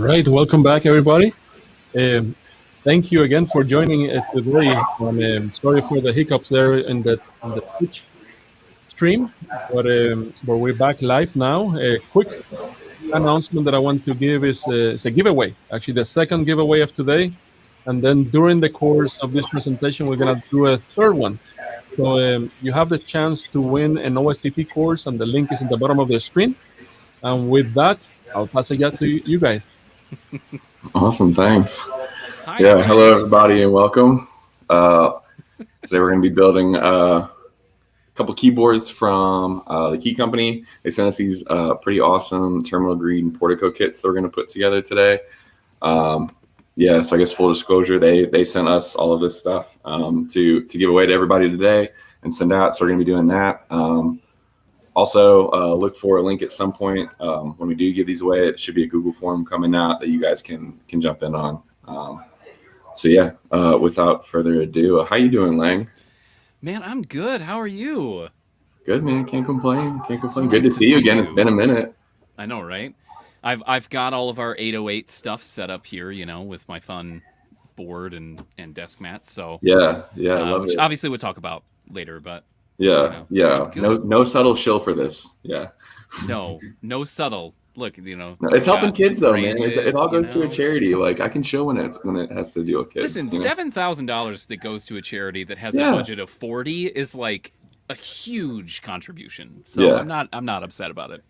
Right, welcome back, everybody. Um, Thank you again for joining today. Sorry for the hiccups there in the Twitch stream, but we're back live now. A quick announcement that I want to give is it's a giveaway. Actually, the second giveaway of today, and then during the course of this presentation, we're gonna do a third one. So you have the chance to win an OSCP course, and the link is in the bottom of the screen. And with that, I'll pass it to you guys. Awesome, thanks. Hi, Yeah, friends. hello everybody and welcome. Today we're going to be building a couple keyboards from the Key Company. They sent us these pretty awesome terminal green Portico kits that we're going to put together today. Yeah, so I guess full disclosure, they sent us all of this stuff to give away to everybody today and send out. So we're going to be doing that. Also, look for a link at some point when we do give these away. It should be a Google form coming out that you guys can jump in on. So yeah, without further ado, how you doing, Lang? Man, I'm good. How are you? Good, man. Can't complain. Can't complain. So Good nice to see you again. you. It's been a minute. I know, right? I've got all of our 808 stuff set up here, with my fun board and desk mats. So yeah, I love which it. obviously we'll talk about later, but yeah. No subtle shill for this. Yeah. No subtle. Look, It's helping kids though, man. It all goes to a know? charity. Like I can show when it has to do with kids. Listen, $7,000 that goes to a charity that has a budget of 40 is like a huge contribution. So yeah. I'm not upset about it.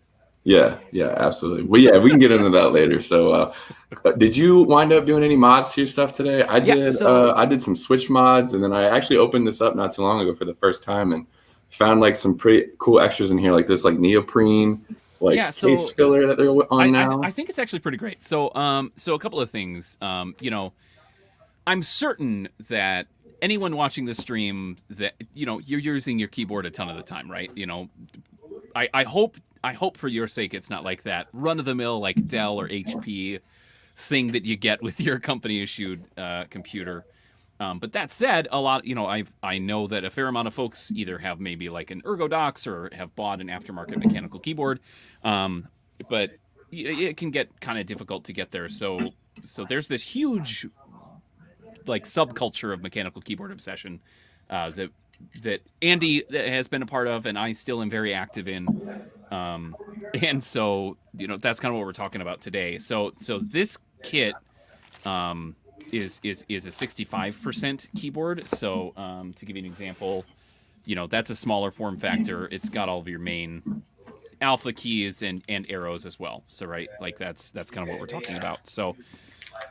Yeah, absolutely. Well, yeah, we can get into that later. So, did you wind up doing any mods to your stuff today? I did. I did some Switch mods, and then I actually opened this up not too long ago for the first time and found like some pretty cool extras in here, like this like neoprene case filler that they're on now. I think it's actually pretty great. So, so a couple of things. I'm certain that anyone watching the stream that you're using your keyboard a ton of the time, right? I hope for your sake it's not like that run-of-the-mill like Dell or HP thing that you get with your company-issued computer. But that said, a lot, I know that a fair amount of folks either have maybe like an ErgoDox or have bought an aftermarket mechanical keyboard, but it can get kind of difficult to get there. So there's this huge like subculture of mechanical keyboard obsession that Andy has been a part of, and I still am very active in. And so, that's kind of what we're talking about today. So this kit is a 65% keyboard. So to give you an example, that's a smaller form factor. It's got all of your main alpha keys and arrows as well. So right, like that's kind of what we're talking about. So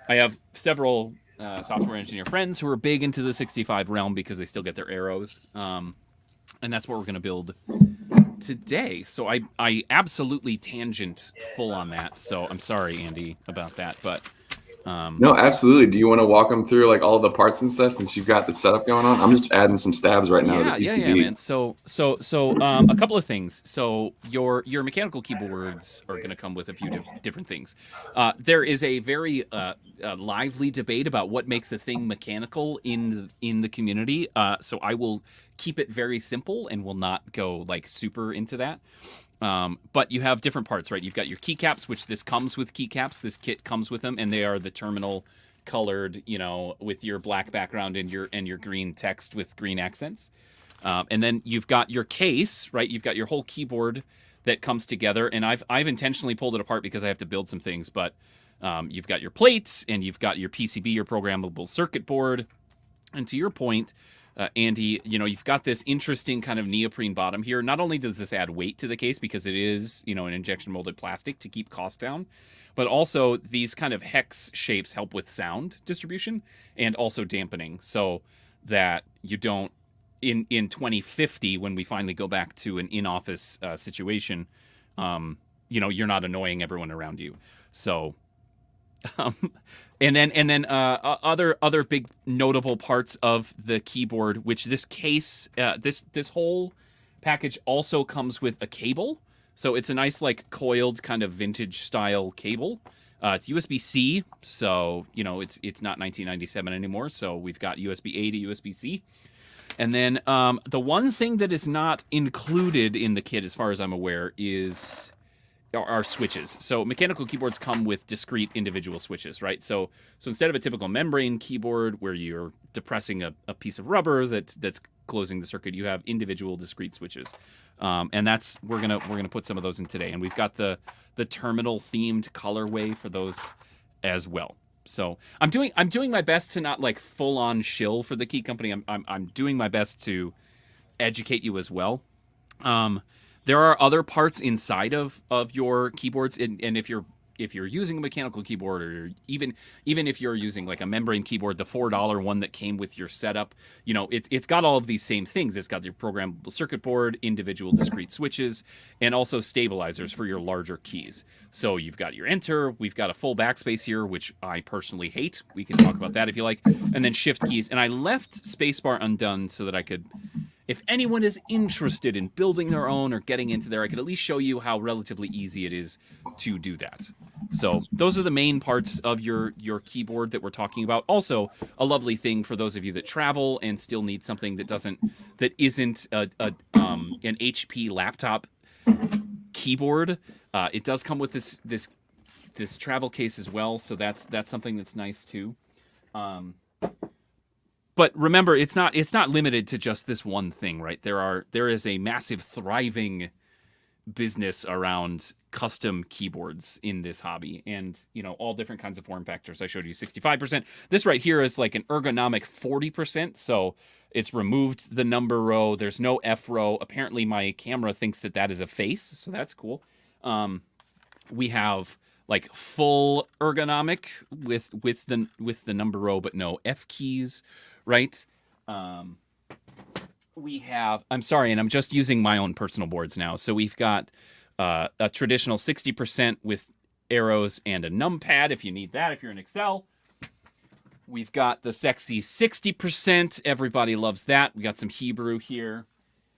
I have several software engineer friends who are big into the 65 realm because they still get their arrows. And that's what we're going to build today. So I absolutely tangent full on that. So I'm sorry, Andy, about that. But no, absolutely. Do you want to walk them through like all the parts and stuff since you've got the setup going on? I'm just adding some stabs right now. Yeah, man. So a couple of things. So your mechanical keyboards are going to come with a few different things. There is a very lively debate about what makes a thing mechanical in the community. So I will keep it very simple and will not go like super into that. But you have different parts, right? You've got your keycaps, which this comes with keycaps. This kit comes with them, and they are the terminal colored, with your black background and your green text with green accents. And then you've got your case, right? You've got your whole keyboard that comes together, and I've intentionally pulled it apart because I have to build some things. But you've got your plates, and you've got your PCB, your programmable circuit board. And to your point, Andy, you've got this interesting kind of neoprene bottom here. Not only does this add weight to the case because it is, an injection molded plastic to keep costs down, but also these kind of hex shapes help with sound distribution and also dampening so that you don't, in 2050, when we finally go back to an in-office situation, you're not annoying everyone around you. So... And then other big notable parts of the keyboard, which this case, this whole package also comes with a cable. So it's a nice like coiled kind of vintage style cable. It's USB-C, so it's not 1997 anymore. So we've got USB-A to USB-C. And then the one thing that is not included in the kit, as far as I'm aware, is are switches. So mechanical keyboards come with discrete individual switches, right? So instead of a typical membrane keyboard where you're depressing a piece of rubber that's closing the circuit, you have individual discrete switches. And that's we're gonna put some of those in today. And we've got the terminal themed colorway for those as well. So I'm doing my best to not like full on shill for the key company. I'm doing my best to educate you as well. There are other parts inside of your keyboards, and if you're using a mechanical keyboard, or even if you're using like a membrane keyboard, the $4 one that came with your setup, you know, it's got all of these same things. It's got your programmable circuit board, individual discrete switches, and also stabilizers for your larger keys. So you've got your enter, we've got a full backspace here, which I personally hate. We can talk about that if you like, and then shift keys. And I left spacebar undone so that I could, if anyone is interested in building their own or getting into there, I could at least show you how relatively easy it is to do that. So those are the main parts of your keyboard that we're talking about. Also, a lovely thing for those of you that travel and still need something that isn't an HP laptop keyboard. It does come with this travel case as well, so that's something that's nice too. But remember, it's not limited to just this one thing, right? There is a massive thriving business around custom keyboards in this hobby, and you know, all different kinds of form factors. I showed you 65%. This right here is like an ergonomic 40%, so it's removed the number row. There's no F row. Apparently, my camera thinks that is a face, so that's cool. We have like full ergonomic with the number row, but no F keys. Right. We have, I'm sorry, and I'm just using my own personal boards now. So we've got a traditional 60% with arrows and a numpad if you need that, if you're in Excel. We've got the sexy 60%. Everybody loves that. We got some Hebrew here.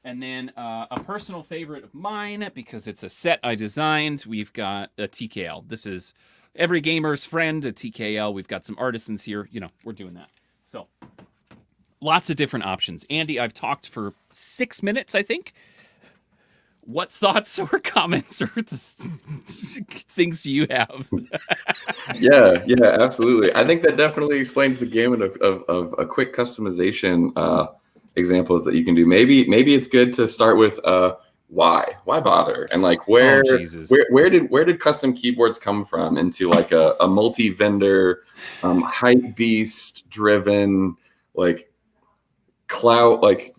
And then a personal favorite of mine, because it's a set I designed, we've got a TKL. This is every gamer's friend, a TKL. We've got some artisans here. You know, we're doing that. So lots of different options. Andy, I've talked for 6 minutes, I think. What thoughts or comments or things do you have? Yeah, absolutely. I think that definitely explains the gamut of a quick customization examples that you can do. Maybe it's good to start with why bother, and like where did custom keyboards come from into like a multi-vendor hype beast driven like cloud, like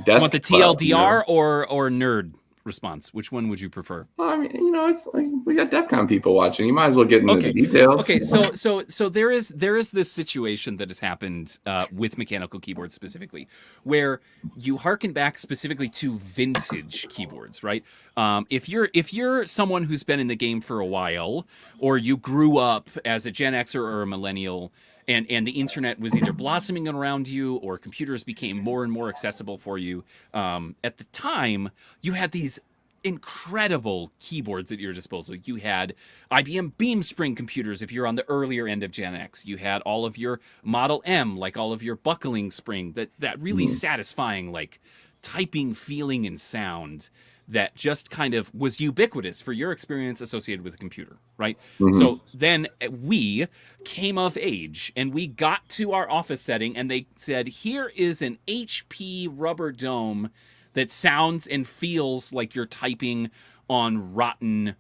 desk. You want the TLDR, you know? or nerd response? Which one would you prefer? I mean, you know, it's like we got DEF CON people watching. You might as well get into the details. Okay, so there is this situation that has happened with mechanical keyboards specifically, where you harken back specifically to vintage keyboards, right? If you're someone who's been in the game for a while, or you grew up as a Gen Xer or a millennial, and the internet was either blossoming around you or computers became more and more accessible for you. At the time, you had these incredible keyboards at your disposal. You had IBM Beamspring computers if you're on the earlier end of Gen X. You had all of your Model M, like all of your buckling spring, that really satisfying like typing feeling and sound that just kind of was ubiquitous for your experience associated with a computer, right? So then we came of age and we got to our office setting and they said, here is an HP rubber dome that sounds and feels like you're typing on rotten,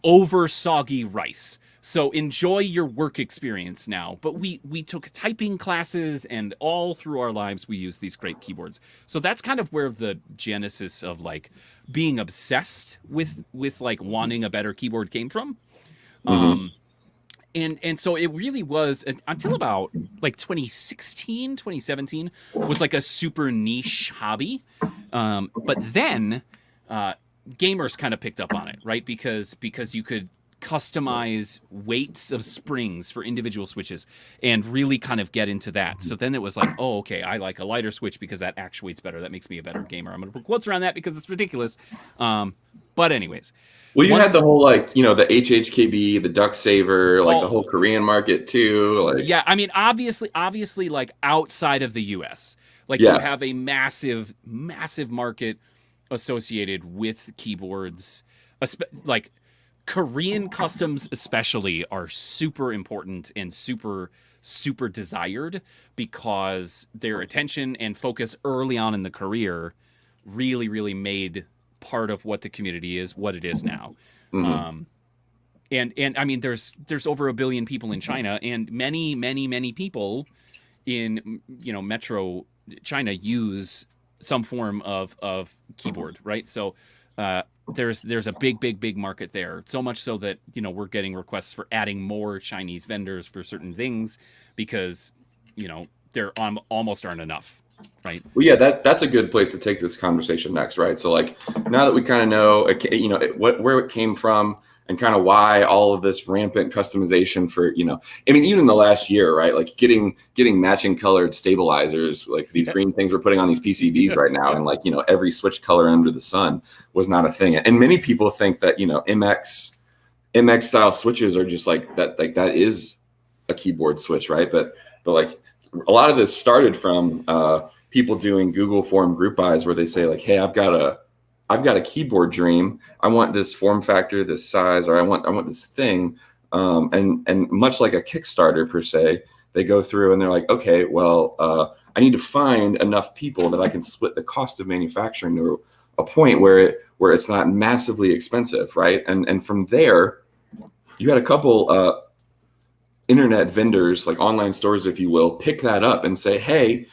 over soggy rice. So enjoy your work experience now. But we took typing classes, and all through our lives we use these great keyboards. So that's kind of where the genesis of like being obsessed with like wanting a better keyboard came from. And so it really was until about like 2016, 2017 was like a super niche hobby. But then gamers kind of picked up on it, right? Because you could customize weights of springs for individual switches and really kind of get into that. So then it was like, oh, okay, I like a lighter switch because that actuates better. That makes me a better gamer. I'm going to put quotes around that because it's ridiculous. But anyways. Well, you had the whole, like, you know, the HHKB, the Duck Saver, like the whole Korean market too. Like, yeah, I mean, obviously, like outside of the US, like you have a massive market associated with keyboards, like Korean customs especially are super important and super desired, because their attention and focus early on in the career really made part of what the community is, what it is now. Mhm. And I mean, there's over 1 billion people in China, and many people in metro China use some form of keyboard, right? So there's a big market there. So much so that we're getting requests for adding more Chinese vendors for certain things, because there almost aren't enough, right? Well, yeah, that's a good place to take this conversation next, right? So, like, now that we kind of know, where it came from, and kind of why all of this rampant customization for, I mean, even in the last year, right? Like getting matching colored stabilizers, like these green things we're putting on these PCBs right now, and like every switch color under the sun was not a thing. And many people think that MX style switches are just like that, that is a keyboard switch, right? But like a lot of this started from people doing Google form group buys where they say like, hey, I've got a keyboard dream. I want this form factor, this size, or I want this thing. And much like a Kickstarter per se, they go through and they're like, okay, well, I need to find enough people that I can split the cost of manufacturing to a point where it's not massively expensive, right? And from there, you had a couple internet vendors, like online stores, if you will, pick that up and say, hey,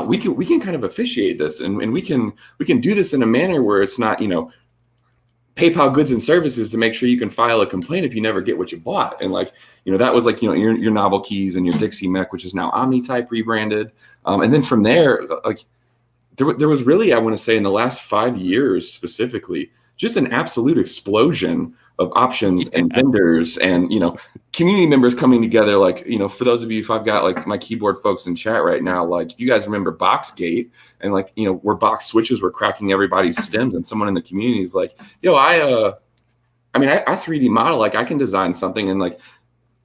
we can kind of officiate this, and we can do this in a manner where it's not PayPal goods and services to make sure you can file a complaint if you never get what you bought. And like that was like your Novel Keys and your Dixie Mech, which is now OmniType rebranded. And then from there, like there was really, I want to say, in the last 5 years specifically, just an absolute explosion of options and vendors and community members coming together. Like for those of you, if I've got like my keyboard folks in chat right now, like you guys remember Boxgate, and like where box switches were cracking everybody's stems, and someone in the community is like, yo, I 3D model, like I can design something. And like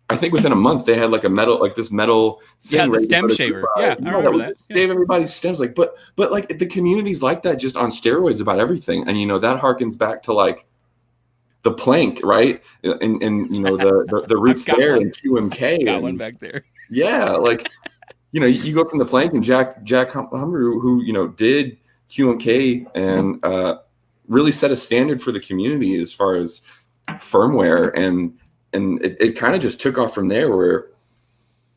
I think within a month they had like this metal thing, the stem shaver. Yeah, I remember that. Save everybody's stems. Like, but like the community's like that, just on steroids about everything. And that harkens back to like the plank, right? And the roots there in QMK. Got one back there. Yeah, like you go from the plank, and Jack Humru, who did QMK and really set a standard for the community as far as firmware, and it kind of just took off from there, where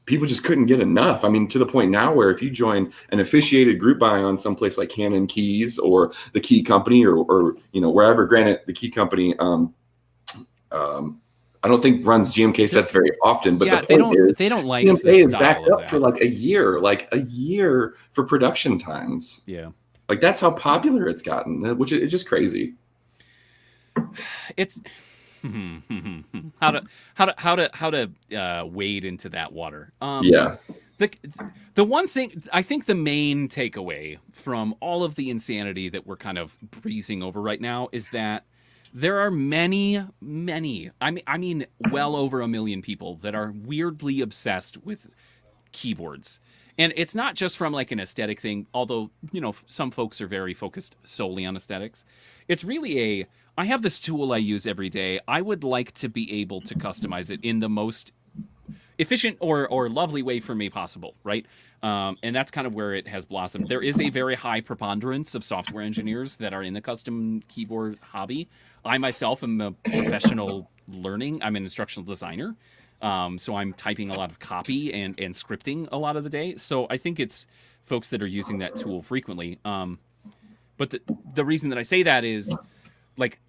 people just couldn't get enough. I mean, to the point now where if you join an officiated group buy on someplace like Canon Keys or the Key Company or wherever, granted the Key Company I don't think runs GMK sets very often, but the point is they don't like GMK the is style backed of up that. for like a year for production times. Yeah, like that's how popular it's gotten, which is just crazy. It's how to wade into that water. Yeah. The one thing, I think the main takeaway from all of the insanity that we're kind of breezing over right now is that there are many, I mean, well over 1 million people that are weirdly obsessed with keyboards. And it's not just from like an aesthetic thing, although, some folks are very focused solely on aesthetics. It's really I have this tool I use every day. I would like to be able to customize it in the most efficient or lovely way for me possible, right? And that's kind of where it has blossomed. There is a very high preponderance of software engineers that are in the custom keyboard hobby. I myself am a professional I'm an instructional designer. So I'm typing a lot of copy and scripting a lot of the day. So I think it's folks that are using that tool frequently. But the reason that I say that is like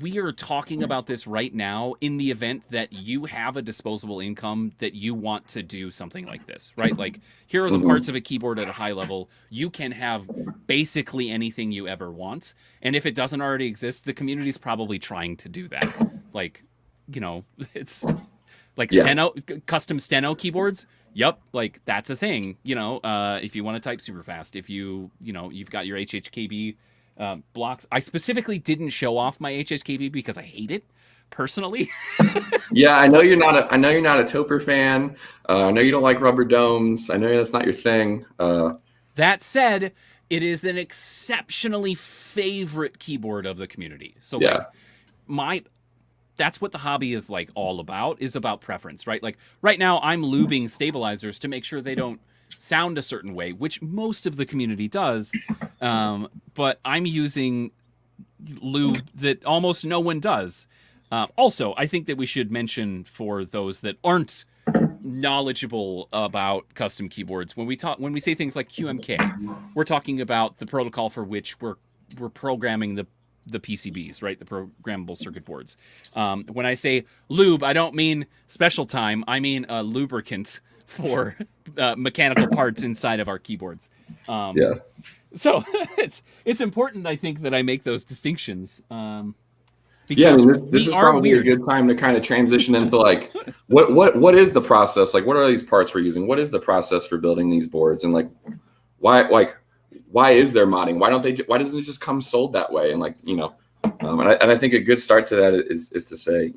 we are talking about this right now in the event that you have a disposable income that you want to do something like this, right? Like here are the parts of a keyboard at a high level. You can have basically anything you ever want. And if it doesn't already exist, the community is probably trying to do that. Like, it's like custom steno keyboards. Yep. Like that's a thing, if you want to type super fast, if you've got your HHKB blocks. I specifically didn't show off my HHKB because I hate it personally. Yeah, I know you're not a Topper fan. I know you don't like rubber domes. I know that's not your thing. That said, it is an exceptionally favorite keyboard of the community. So yeah. like that's what the hobby is like all about, is about preference, right? Like right now I'm lubing stabilizers to make sure they don't sound a certain way, which most of the community does. But I'm using lube that almost no one does. Also, I think that we should mention for those that aren't knowledgeable about custom keyboards, when we say things like QMK, we're talking about the protocol for which we're programming the PCBs, right? The programmable circuit boards. When I say lube, I don't mean special time. I mean a lubricant for mechanical parts inside of our keyboards. Yeah. So it's important, I think, that I make those distinctions. Yeah, I Because mean, this is probably weird. a good time to kind of transition into like what is the process? Like, what are these parts we're using? What is the process for building these boards? And like, why is there modding? Why doesn't it just come sold that way? And like, and I think a good start to that is to say,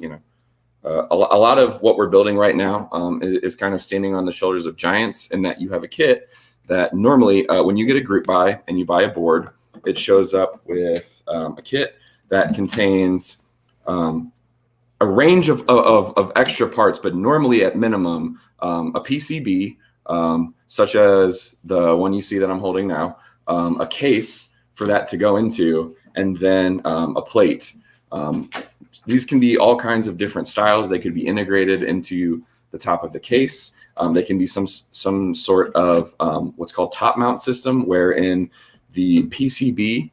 a lot of what we're building right now is kind of standing on the shoulders of giants, in that you have a kit that normally when you get a group buy and you buy a board, it shows up with a kit that contains a range of extra parts, but normally at minimum a PCB, such as the one you see that I'm holding now, a case for that to go into, and then a plate. These can be all kinds of different styles. They could be integrated into the top of the case. They can be some sort of what's called top mount system, wherein the PCB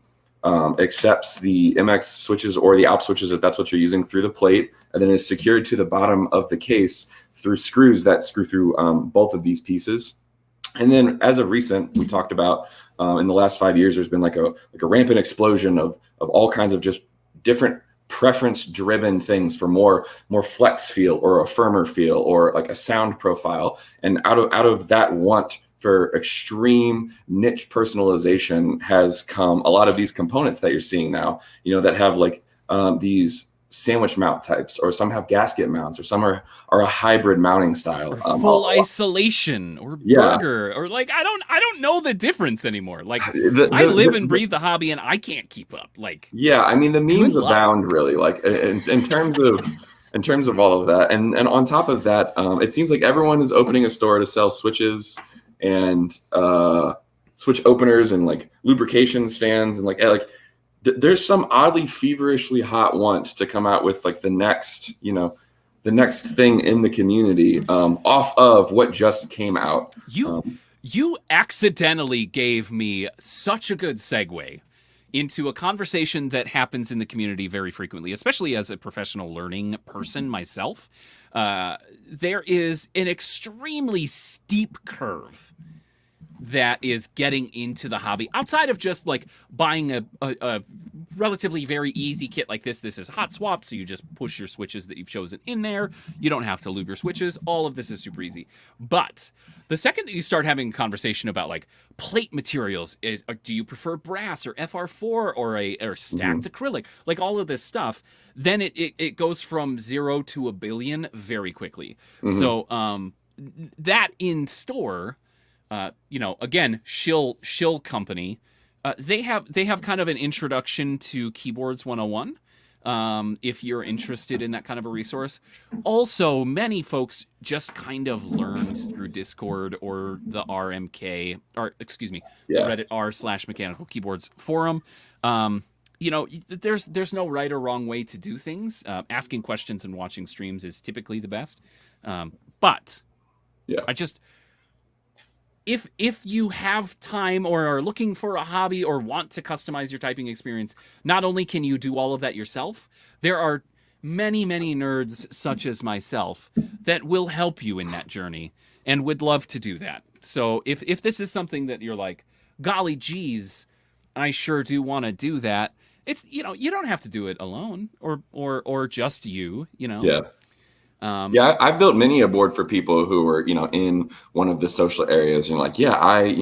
accepts the MX switches or the ALP switches, if that's what you're using, through the plate, and then is secured to the bottom of the case through screws that screw through both of these pieces. And then, as of recent, we talked about in the last 5 years, there's been like a rampant explosion of all kinds of just different preference-driven things for more flex feel or a firmer feel or like a sound profile. And out of that want for extreme niche personalization has come a lot of these components that you're seeing now, that have like these sandwich mount types, or some have gasket mounts, or some are a hybrid mounting style, or full isolation, or burger, or like I don't know the difference anymore. Like I live and breathe the hobby, and I can't keep up. Like, yeah, I mean, the memes abound, really, like in terms of all of that, and on top of that, it seems like everyone is opening a store to sell switches and switch openers and like lubrication stands, and like there's some oddly feverishly hot want to come out with like the next thing in the community off of what just came out. You accidentally gave me such a good segue into a conversation that happens in the community very frequently, especially as a professional learning person myself. There is an extremely steep curve that is getting into the hobby, outside of just like buying a relatively very easy kit like this. This is hot swap, so you just push your switches that you've chosen in there. You don't have to lube your switches. All of this is super easy. But the second that you start having a conversation about like plate materials, do you prefer brass or FR4 or stacked acrylic, like all of this stuff, then it goes from 0 to a billion very quickly. So that in store, again, shill company, they have kind of an introduction to keyboards 101. If you're interested in that kind of a resource. Also, many folks just kind of learned through Discord or the RMK, or excuse me, the Reddit r/mechanical keyboards forum. There's no right or wrong way to do things. Asking questions and watching streams is typically the best. But I just, if you have time or are looking for a hobby or want to customize your typing experience, not only can you do all of that yourself, there are many, many nerds such as myself that will help you in that journey and would love to do that. So if this is something that you're like, golly geez, I sure do want to do that, it's, you don't have to do it alone or just you. I've built many a board for people who are, in one of the social areas, and like, I,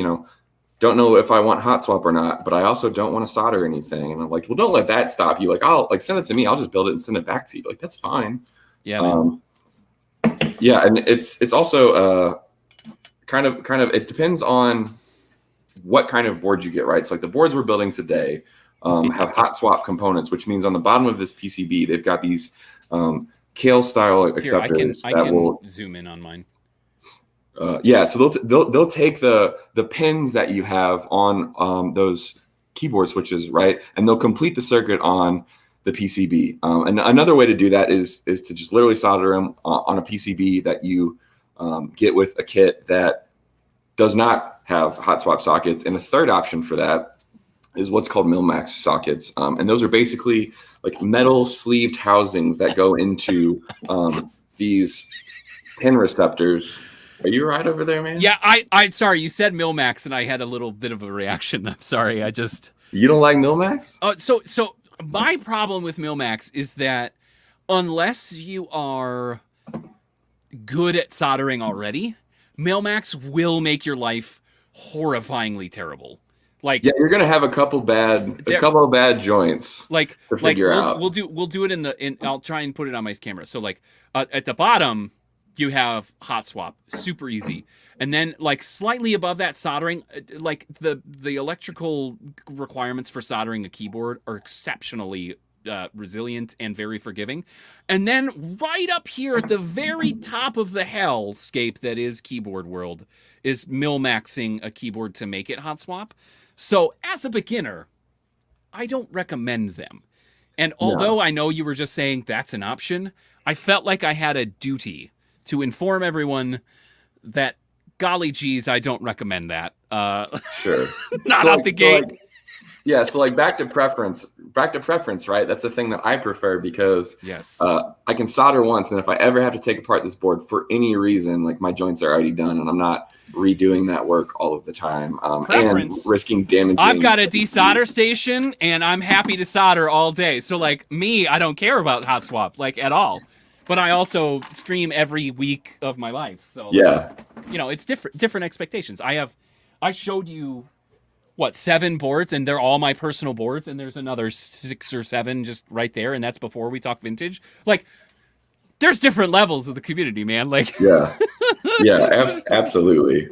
don't know if I want hot swap or not, but I also don't want to solder anything. And I'm like, well, don't let that stop you. Like, I'll send it to me. I'll just build it and send it back to you. Like, that's fine. Yeah. Man. And it's also kind of, it depends on what kind of board you get, right? So like the boards we're building today have hot swap components, which means on the bottom of this PCB, they've got these Kale style acceptors I that can will zoom in on mine. so they'll take the pins that you have on those keyboard switches, right, and they'll complete the circuit on the PCB. And another way to do that is to just literally solder them on a PCB that you get with a kit that does not have hot swap sockets. And a third option for that is what's called Mil-Max sockets, and those are basically like metal sleeved housings that go into these pin receptors. Are you right over there, man? Yeah, I sorry, you said Mil-Max and I had a little bit of a reaction. I'm sorry. You don't like Mil-Max? So my problem with Mil-Max is that unless you are good at soldering already, Mil-Max will make your life horrifyingly terrible. Like, yeah, you're gonna have a couple of bad joints. Like, to figure out. We'll do it in. I'll try and put it on my camera. So like at the bottom, you have hot swap, super easy, and then like slightly above that soldering, like the electrical requirements for soldering a keyboard are exceptionally resilient and very forgiving. And then right up here at the very top of the hellscape that is keyboard world is Mil-Maxing a keyboard to make it hot swap. So as a beginner, I don't recommend them. And although I know you were just saying that's an option, I felt like I had a duty to inform everyone that, golly geez, I don't recommend that. Sure. Not out the gate. So like back to preference, right? That's the thing that I prefer because yes, I can solder once, and if I ever have to take apart this board for any reason, like my joints are already done, and I'm not redoing that work all of the time, and risking damaging. I've got a desolder station, and I'm happy to solder all day. So like me, I don't care about hot swap like at all. But I also stream every week of my life, so yeah, it's different expectations. I showed you. What, 7 boards, and they're all my personal boards, and there's another 6 or 7 just right there, and that's before we talk vintage. Like, there's different levels of the community, man. Like, absolutely.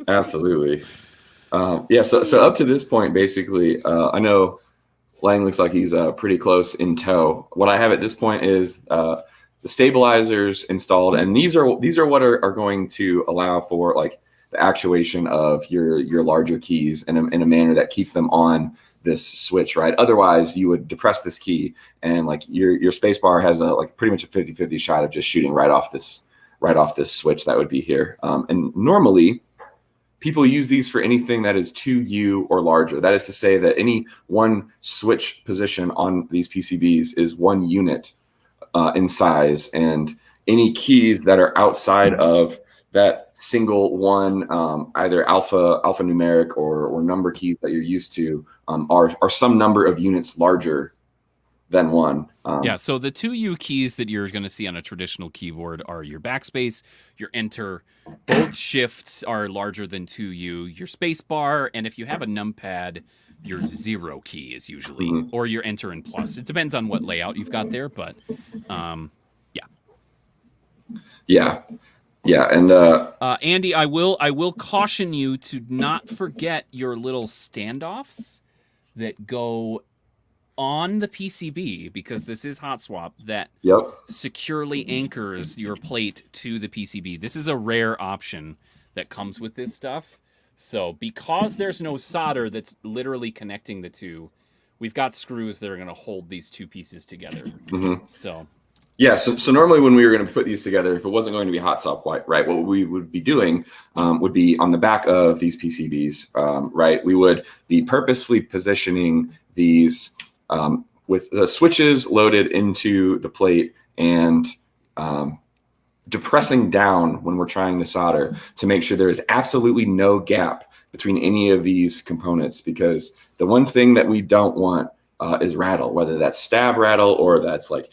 So up to this point, basically, I know Lang looks like he's pretty close in tow. What I have at this point is the stabilizers installed, and these are what are going to allow for like the actuation of your larger keys in a manner that keeps them on this switch, right? Otherwise, you would depress this key, and like your space bar has pretty much a 50-50 shot of just shooting right off this switch that would be here. And normally, people use these for anything that is 2U or larger. That is to say that any one switch position on these PCBs is 1 unit in size, and any keys that are outside of that single one, either alphanumeric or number keys that you're used to, are some number of units larger than 1. So the 2U keys that you're going to see on a traditional keyboard are your backspace, your enter. Both shifts are larger than 2U, your space bar, and if you have a numpad, your 0 key is usually, or your enter and plus. It depends on what layout you've got there, but Yeah, and Andy, I will caution you to not forget your little standoffs that go on the PCB, because this is hot swap that securely anchors your plate to the PCB. This is a rare option that comes with this stuff. So because there's no solder that's literally connecting the two, we've got screws that are going to hold these two pieces together. So. Yeah, so normally when we were going to put these together, if it wasn't going to be hot swap white, right, what we would be doing would be on the back of these PCBs, right, we would be purposefully positioning these with the switches loaded into the plate and depressing down when we're trying to solder to make sure there is absolutely no gap between any of these components, because the one thing that we don't want is rattle, whether that's stab rattle or that's like,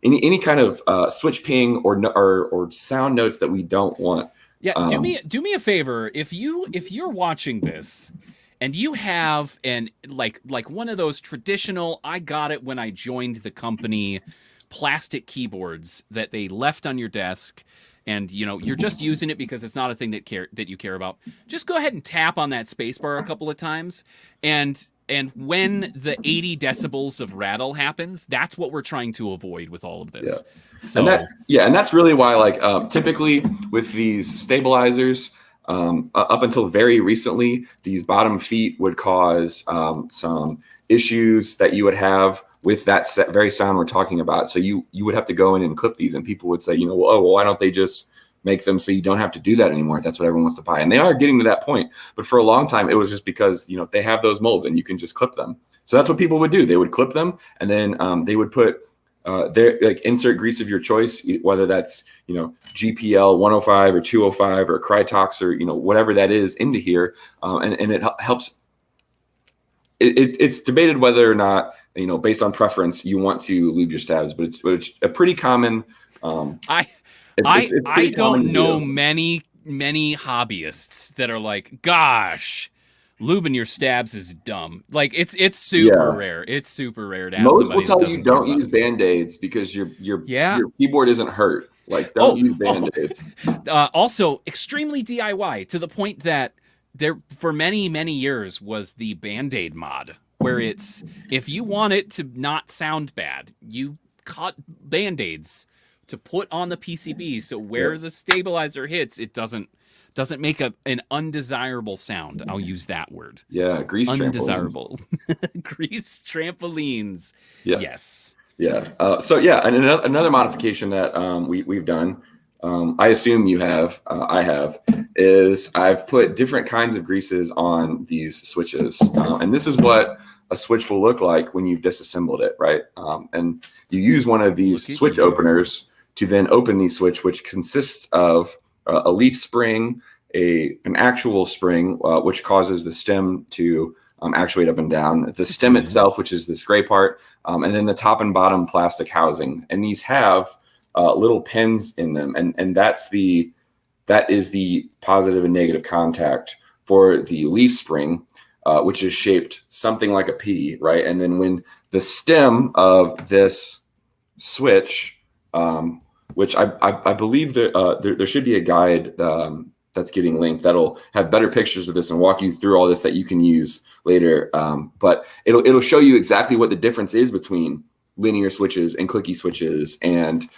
any kind of switch ping or sound notes that we don't want. Yeah, do me a favor. If you're watching this and you have like one of those traditional, I got it when I joined the company, plastic keyboards that they left on your desk, and you're just using it because it's not a thing that you care about, just go ahead and tap on that space bar a couple of times, and and when the 80 decibels of rattle happens, that's what we're trying to avoid with all of this. So and that's really why, like, typically with these stabilizers, up until very recently, these bottom feet would cause some issues that you would have with that very sound we're talking about. So you would have to go in and clip these, and people would say, you know, well, why don't they just make them so you don't have to do that anymore? That's what everyone wants to buy. And they are getting to that point. But for a long time, it was just because, you know, they have those molds and you can just clip them. So that's what people would do. They would clip them, and then they would put their, like, insert grease of your choice, whether that's, you know, GPL 105 or 205 or Krytox or, you know, whatever that is, into here. And it helps. It's debated whether or not, you know, based on preference, you want to lube your stabs, but it's a pretty common. I don't know many hobbyists that are like, gosh, lubing your stabs is dumb. Like, it's super rare. It's super rare to have Most somebody will tell that you doesn't don't care use Band-Aids because your keyboard isn't hurt. Like, don't use Band-Aids. Also, extremely DIY, to the point that there for many years was the Band-Aid mod, where it's, if you want it to not sound bad, you cut Band-Aids to put on the PCB, so where the stabilizer hits, it doesn't make an undesirable sound. I'll use that word. Yeah, grease undesirable. Grease trampolines. Yeah. Yes. Yeah. And another modification that we've done, I assume you have, I have, is I've put different kinds of greases on these switches, and this is what a switch will look like when you've disassembled it, right? And you use one of these switch openers to then open the switch, which consists of a leaf spring, an actual spring, which causes the stem to actuate up and down, the stem itself, which is this gray part, and then the top and bottom plastic housing. And these have little pins in them, and that is the positive and negative contact for the leaf spring, which is shaped something like a P, right? And then when the stem of this switch, which I believe that there should be a guide that's getting linked that'll have better pictures of this and walk you through all this that you can use later. But it'll show you exactly what the difference is between linear switches and clicky switches and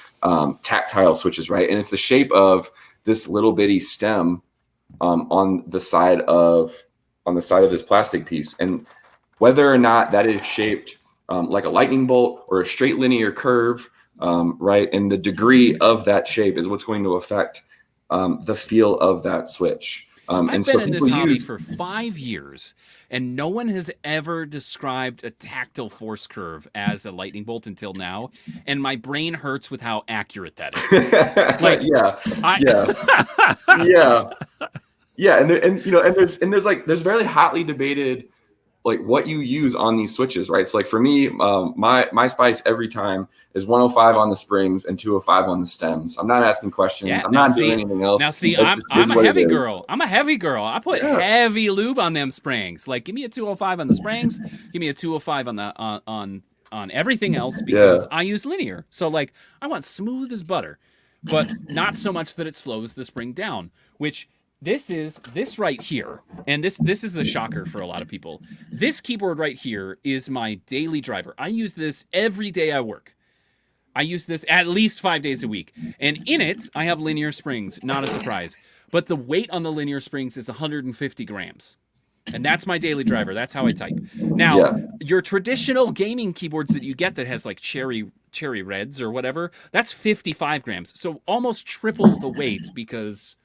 tactile switches, right? And it's the shape of this little bitty stem on the side of this plastic piece, and whether or not that is shaped like a lightning bolt or a straight linear curve. Right, and the degree of that shape is what's going to affect the feel of that switch. I've been in this hobby for 5 years, and no one has ever described a tactile force curve as a lightning bolt until now, and my brain hurts with how accurate that is. Like, and there's very hotly debated, like, what you use on these switches, right? So, like, for me, my spice every time is 105 on the springs and 205 on the stems. I'm not asking questions. I'm not doing anything else. Now, see, I'm a heavy girl. I'm a heavy girl. I put heavy lube on them springs. Like, give me a 205 on the springs. Give me a 205 on everything else, because I use linear. So, like, I want smooth as butter, but not so much that it slows the spring down, which... This right here, and this is a shocker for a lot of people. This keyboard right here is my daily driver. I use this every day I work. I use this at least 5 days a week. And in it, I have linear springs, not a surprise. But the weight on the linear springs is 150 grams. And that's my daily driver. That's how I type. Now, your traditional gaming keyboards that you get that has like cherry reds or whatever, that's 55 grams. So almost triple the weight, because...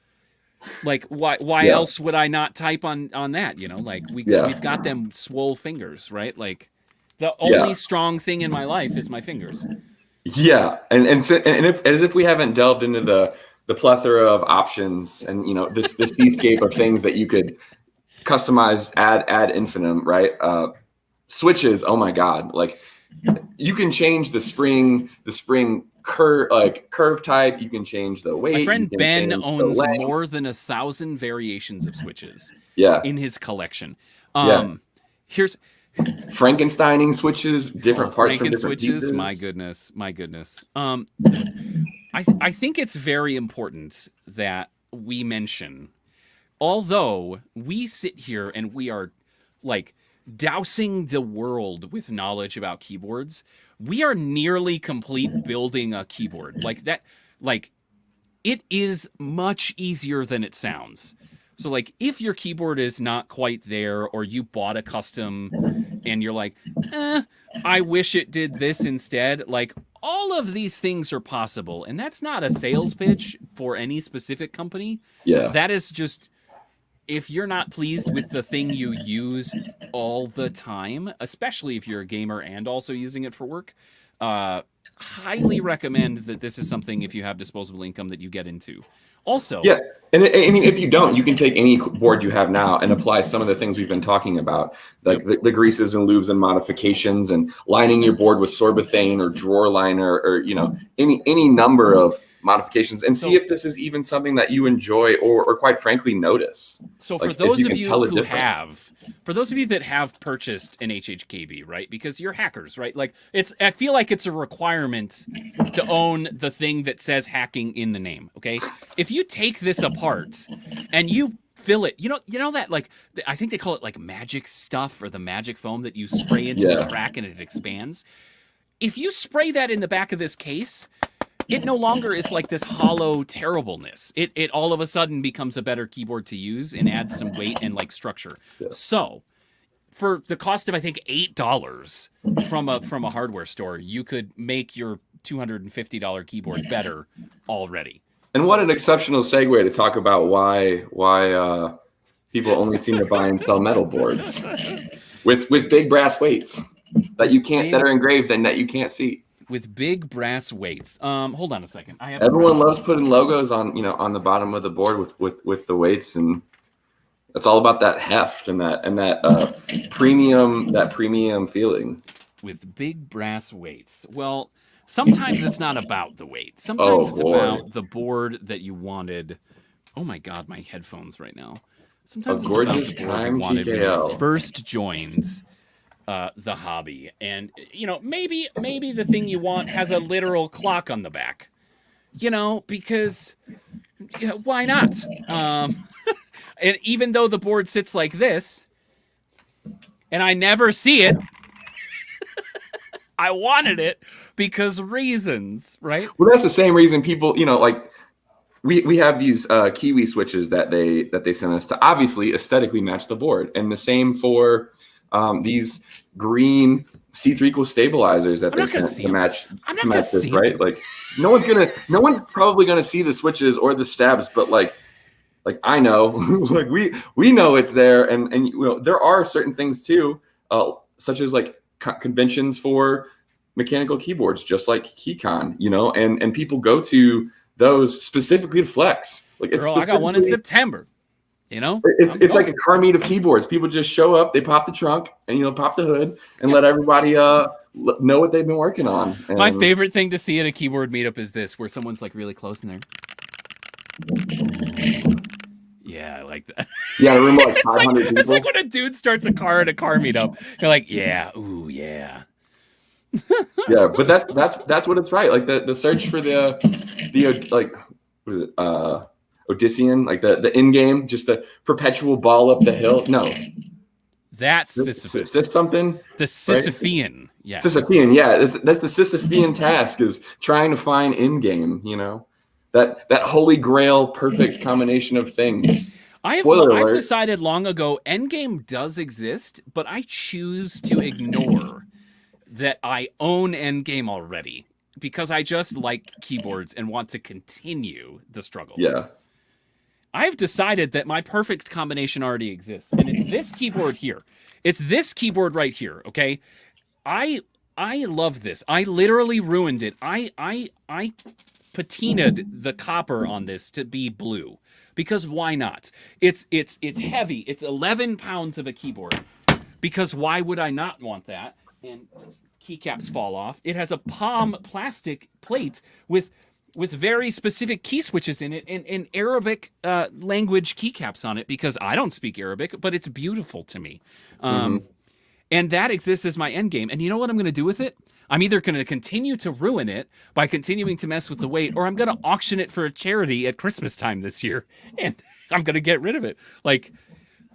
like, why else would I not type on that? You know, like, we've got them swole fingers, right? Like, the only strong thing in my life is my fingers. Yeah, and as if we haven't delved into the plethora of options and, you know, this seascape of things that you could customize ad infinitum, right? Switches, oh my God, like, you can change the spring curve type. You can change the weight. My friend Ben owns more than 1,000 variations of switches. In his collection. Here's Frankensteining switches, different parts from different switches. Pieces. My goodness. I think it's very important that we mention, although we sit here and we are like dousing the world with knowledge about keyboards, we are nearly complete building a keyboard. Like that, like it is much easier than it sounds. So like if your keyboard is not quite there, or you bought a custom and you're like, I wish it did this instead, like all of these things are possible. And that's not a sales pitch for any specific company. Yeah. That is just, if you're not pleased with the thing you use all the time, especially if you're a gamer and also using it for work, highly recommend that this is something, if you have disposable income, that you get into. Also, yeah, and I mean, if you don't, you can take any board you have now and apply some of the things we've been talking about, like the greases and lubes and modifications, and lining your board with sorbethane or drawer liner, or you know, any number of modifications, and see if this is even something that you enjoy, or quite frankly notice. So like, for those you of can you tell the who difference. have, for those of you that have purchased an HHKB, right? Because you're hackers, right? Like I feel like it's a requirement to own the thing that says hacking in the name. Okay, if you take this apart and you fill it, you know that, like, I think they call it like magic stuff, or the magic foam that you spray into the crack and it expands. If you spray that in the back of this case, it no longer is like this hollow terribleness. It all of a sudden becomes a better keyboard to use and adds some weight and like structure. Yeah. So for the cost of, I think, $8 from a hardware store, you could make your $250 keyboard better already. And what an exceptional segue to talk about why people only seem to buy and sell metal boards with big brass weights that are engraved and that you can't see. With big brass weights. Hold on a second. Everyone loves putting logos on the bottom of the board with the weights, and it's all about that heft and that premium feeling. With big brass weights. Well, sometimes it's not about the weight. Sometimes it's about the board that you wanted. Oh my God, my headphones right now. Sometimes it's about the board you wanted when you first joined the hobby, and you know, maybe the thing you want has a literal clock on the back, you know, because why not? And even though the board sits like this and I never see it, I wanted it because reasons, right? Well, that's the same reason people, you know, like we have these Kiwi switches that they send us to obviously aesthetically match the board, and the same for these green C3 stabilizers that they sent to match this, right? Like no one's probably gonna see the switches or the stabs, but like I know, like we know it's there, and you know, there are certain things too, such as like conventions for mechanical keyboards, just like KeyCon, you know, and people go to those specifically to flex. Like it's I got one in September. You know, it's like a car meet of keyboards. People just show up, they pop the trunk, and you know, pop the hood, and let everybody know what they've been working on. And my favorite thing to see at a keyboard meetup is this, where someone's like really close in there. Yeah, I like that. Yeah, a room of like 500 people. It's like when a dude starts a car at a car meetup. You're like, yeah, ooh, yeah. Yeah, but that's what it's right. Like the search for the like, what is it? Odyssean, like the in game, just the perpetual ball up the hill. No, that's Sisyphus. Is something? The Sisyphean, right? Yes. Sisyphean, yeah. That's the Sisyphean task, is trying to find in game. You know, that holy grail, perfect combination of things. I've decided long ago, endgame does exist, but I choose to ignore that I own endgame already, because I just like keyboards and want to continue the struggle. Yeah. I've decided that my perfect combination already exists, and it's this keyboard here. It's this keyboard right here, okay? I love this. I literally ruined it. I patinaed the copper on this to be blue, because why not? It's heavy. It's 11 pounds of a keyboard, because why would I not want that? And keycaps fall off. It has a palm plastic plate with very specific key switches in it, and Arabic language keycaps on it, because I don't speak Arabic, but it's beautiful to me. And that exists as my end game. And you know what I'm going to do with it? I'm either going to continue to ruin it by continuing to mess with the weight, or I'm going to auction it for a charity at Christmas time this year, and I'm going to get rid of it. Like,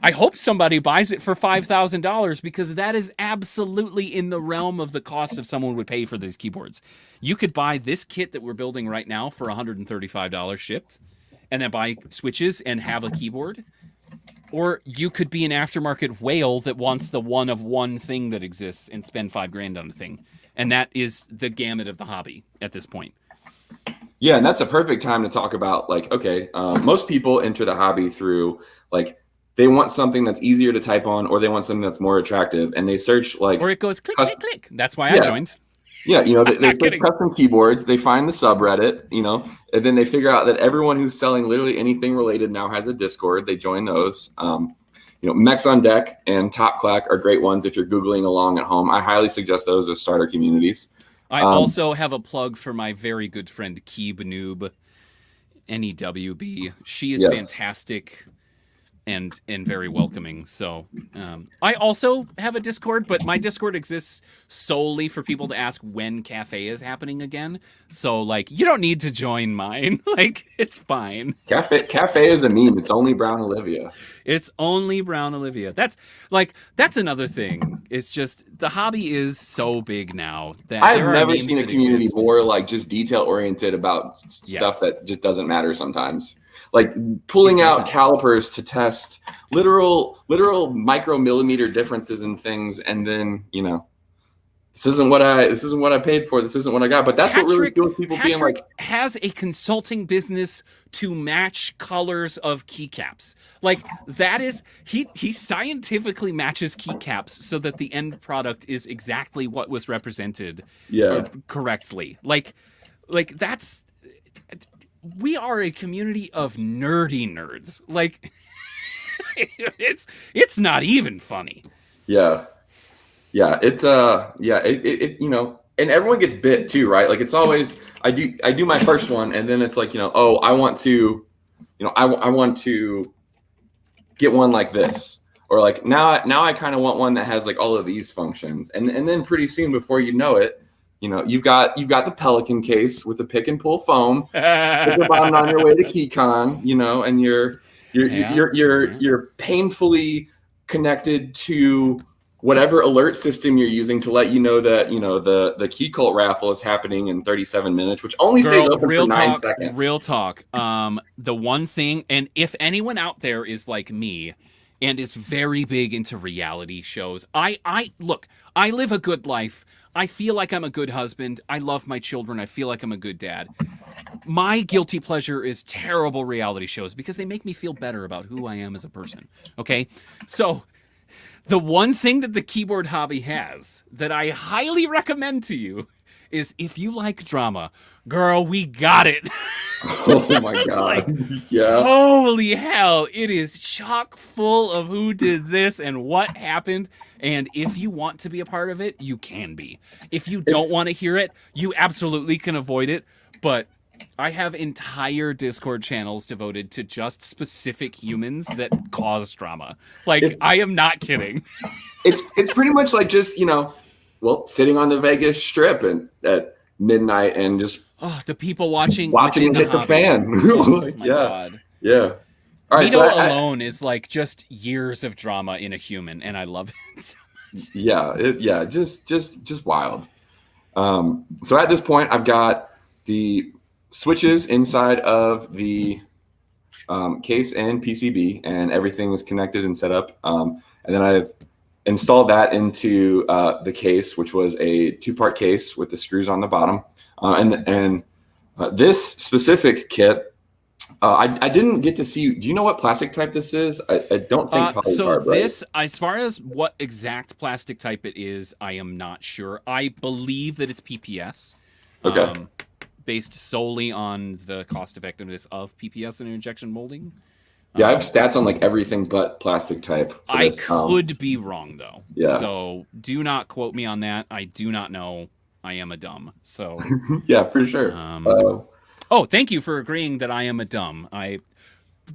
I hope somebody buys it for $5,000 because that is absolutely in the realm of the cost of someone would pay for these keyboards. You could buy this kit that we're building right now for $135 shipped, and then buy switches and have a keyboard. Or you could be an aftermarket whale that wants the one of one thing that exists and spend $5,000 on a thing. And that is the gamut of the hobby at this point. Yeah, and that's a perfect time to talk about, like, okay, most people enter the hobby through, like, they want something that's easier to type on, or they want something that's more attractive, and they search, like... Or it goes click, click, click. That's why I joined. Yeah, they search custom keyboards, they find the subreddit, and then they figure out that everyone who's selling literally anything related now has a Discord. They join those. Mechs on Deck and Top Clack are great ones if you're Googling along at home. I highly suggest those as starter communities. I also have a plug for my very good friend Keeb Noob, NEWB. She is fantastic and very welcoming. So I also have a Discord, but my Discord exists solely for people to ask when Cafe is happening again. So, like, you don't need to join mine. Like, it's fine. Cafe is a meme. It's only Brown Olivia. It's only Brown Olivia. That's another thing. It's just the hobby is so big now that I've never seen a community more like just detail oriented about stuff that just doesn't matter sometimes. Like pulling out calipers to test literal micromillimeter differences in things, and then this isn't what I paid for. This isn't what I got. But that's what really feels people being like. Has a consulting business to match colors of keycaps. Like that is he scientifically matches keycaps so that the end product is exactly what was represented correctly. Like that's. We are a community of nerdy nerds. Like it's not even funny. Yeah. It's and everyone gets bit too, right? Like it's always I do my first one, and then it's like I want to get one like this, or like now I kind of want one that has like all of these functions, and then pretty soon before you know it. You've got the Pelican case with the pick and pull foam. You're bound on your way to KeyCon, and you're painfully connected to whatever alert system you're using to let you know that the Key Cult raffle is happening in 37 minutes, which only stays open for 9 seconds. Real talk. The one thing, and if anyone out there is like me and is very big into reality shows, I live a good life. I feel like I'm a good husband. I love my children. I feel like I'm a good dad. My guilty pleasure is terrible reality shows because they make me feel better about who I am as a person. Okay? So the one thing that the keyboard hobby has that I highly recommend to you is if you like drama, girl, we got it. Oh my God. Yeah. Holy hell. It is chock full of who did this and what happened. And if you want to be a part of it, you can be. If you don't want to hear it, you absolutely can avoid it. But I have entire Discord channels devoted to just specific humans that cause drama. Like, I am not kidding. It's pretty much like just, sitting on the Vegas Strip and at midnight and just the people watching and hit the fan. Oh my God. Yeah. All right, Nito alone is like just years of drama in a human, and I love it so much. Just wild. So at this point, I've got the switches inside of the case and PCB, and everything is connected and set up. And then I've installed that into the case, which was a 2-part case with the screws on the bottom. And this specific kit, I didn't get to see. Do you know what plastic type this is? I don't think polycarb. So this, as far as what exact plastic type it is, I am not sure. I believe that it's PPS. Okay. Based solely on the cost effectiveness of PPS and injection molding. Yeah, I have stats on like everything but plastic type. I could be wrong though. Yeah. So do not quote me on that. I do not know. I am a dumb. So yeah, for sure. Oh, thank you for agreeing that I am a dumb.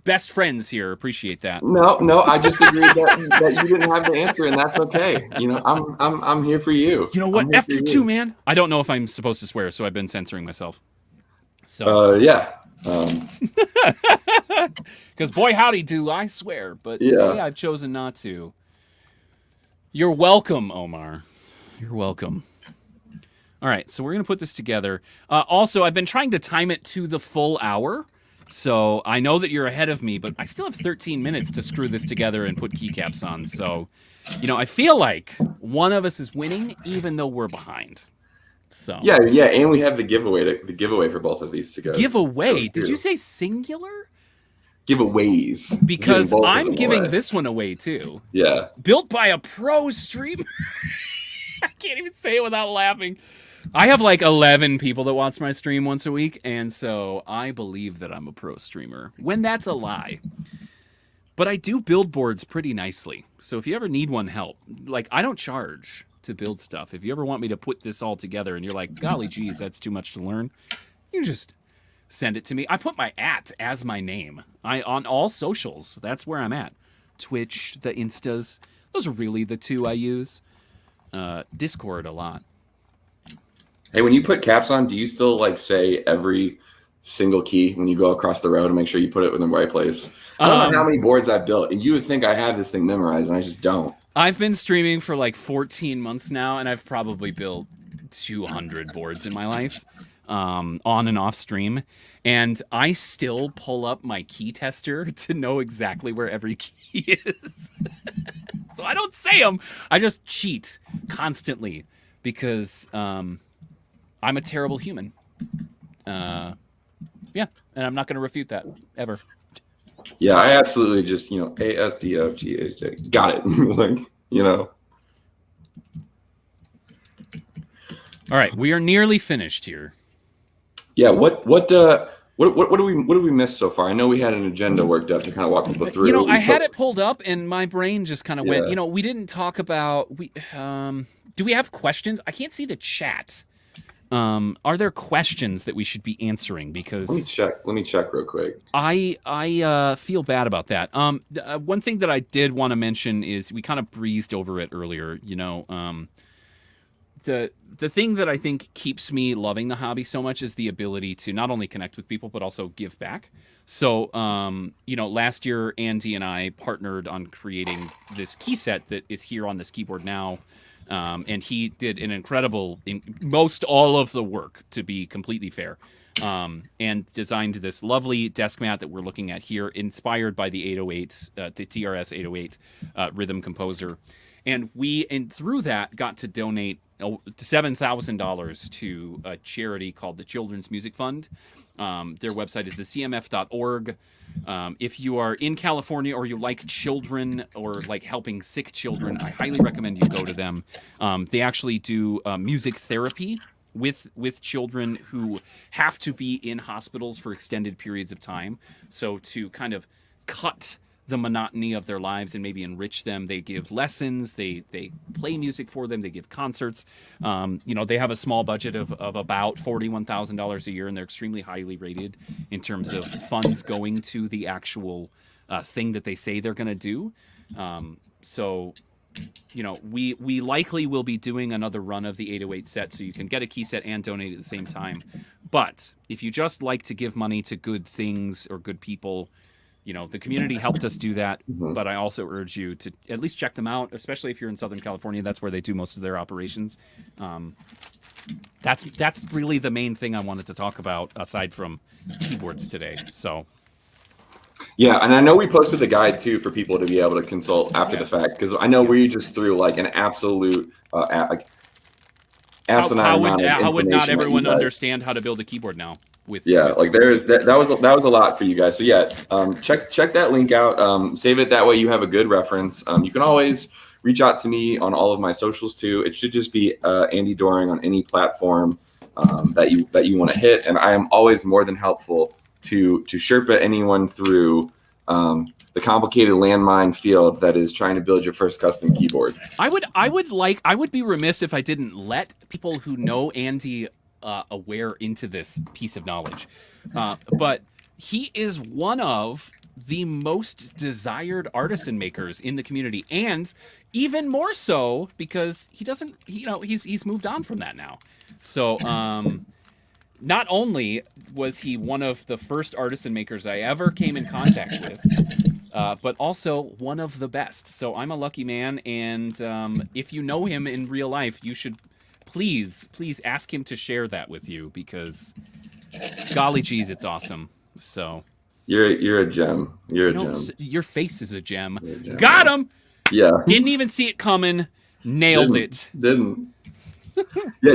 Best friends here. Appreciate that. No, I just agreed that you didn't have the answer, and that's okay. I'm here for you. You know what? F you too, man. I don't know if I'm supposed to swear, so I've been censoring myself. So yeah. Because boy, howdy do, I swear. But Yeah. today I've chosen not to. You're welcome, Omar. You're welcome. All right, so we're going to put this together. Also, I've been trying to time it to the full hour. So I know that you're ahead of me, but I still have 13 minutes to screw this together and put keycaps on. So, I feel like one of us is winning, even though we're behind. So Yeah, and we have the giveaway for both of these to go. Giveaway? Did you say singular? Giveaways. Because I'm giving this one away too. Yeah. Built by a pro streamer. I can't even say it without laughing. I have like 11 people that watch my stream once a week, and so I believe that I'm a pro streamer, when that's a lie. But I do build boards pretty nicely. So if you ever need one help, like I don't charge to build stuff. If you ever want me to put this all together and you're like, golly geez, that's too much to learn, you just send it to me. I put my @ as my name. On all socials, that's where I'm at. Twitch, the Instas, those are really the two I use. Discord a lot. Hey, when you put caps on, do you still like say every single key when you go across the road to make sure you put it in the right place? I don't know how many boards I've built, and you would think I have this thing memorized, and I just don't. I've been streaming for like 14 months now, and I've probably built 200 boards in my life, on and off stream. And I still pull up my key tester to know exactly where every key is. So I don't say them. I just cheat constantly because I'm a terrible human. Yeah, and I'm not going to refute that ever. Yeah, I absolutely just, ASDFGHJ. Got it. Like, All right, we are nearly finished here. Yeah, what do we miss so far? I know we had an agenda worked up to kind of walk people through. I had it pulled up and my brain just kind of went, we didn't talk about do we have questions? I can't see the chat. Are there questions that we should be answering? Because let me check real quick. I feel bad about that. One thing that I did want to mention is we kind of breezed over it earlier. The thing that I think keeps me loving the hobby so much is the ability to not only connect with people but also give back. So last year Andy and I partnered on creating this key set that is here on this keyboard now. And he did an incredible, most all of the work, to be completely fair, and designed this lovely desk mat that we're looking at here, inspired by the 808, the TRS 808 rhythm composer. And through that, got to donate $7,000 to a charity called the Children's Music Fund. Their website is thecmf.org. If you are in California or you like children or like helping sick children, I highly recommend you go to them. They actually do music therapy with children who have to be in hospitals for extended periods of time. So to kind of cut the monotony of their lives and maybe enrich them, they give lessons, they play music for them, they give concerts. They have a small budget of about $41,000 a year, and they're extremely highly rated in terms of funds going to the actual thing that they say they're going to do. We likely will be doing another run of the 808 set, so you can get a key set and donate at the same time. But if you just like to give money to good things or good people, the community helped us do that, but I also urge you to at least check them out, especially if you're in Southern California. That's where they do most of their operations. That's really the main thing I wanted to talk about, aside from keyboards today. So, yeah, and I know we posted the guide too for people to be able to consult after the fact, because I know we just threw like an absolute asinine how would not everyone understand how to build a keyboard now? That was a lot for you guys. So check that link out. Save it, that way you have a good reference. You can always reach out to me on all of my socials too. It should just be Andy Doring on any platform that you want to hit, and I am always more than helpful to Sherpa anyone through the complicated landmine field that is trying to build your first custom keyboard. I would be remiss if I didn't let people who know Andy aware into this piece of knowledge. But he is one of the most desired artisan makers in the community, and even more so because he's moved on from that now. So not only was he one of the first artisan makers I ever came in contact with, but also one of the best. So I'm a lucky man, and if you know him in real life, you should please ask him to share that with you, because golly geez, it's awesome. So You're a gem. You're a gem. Your face is a gem. You're a gem. Got him. Yeah. Didn't even see it coming. Nailed it. Didn't. Yeah.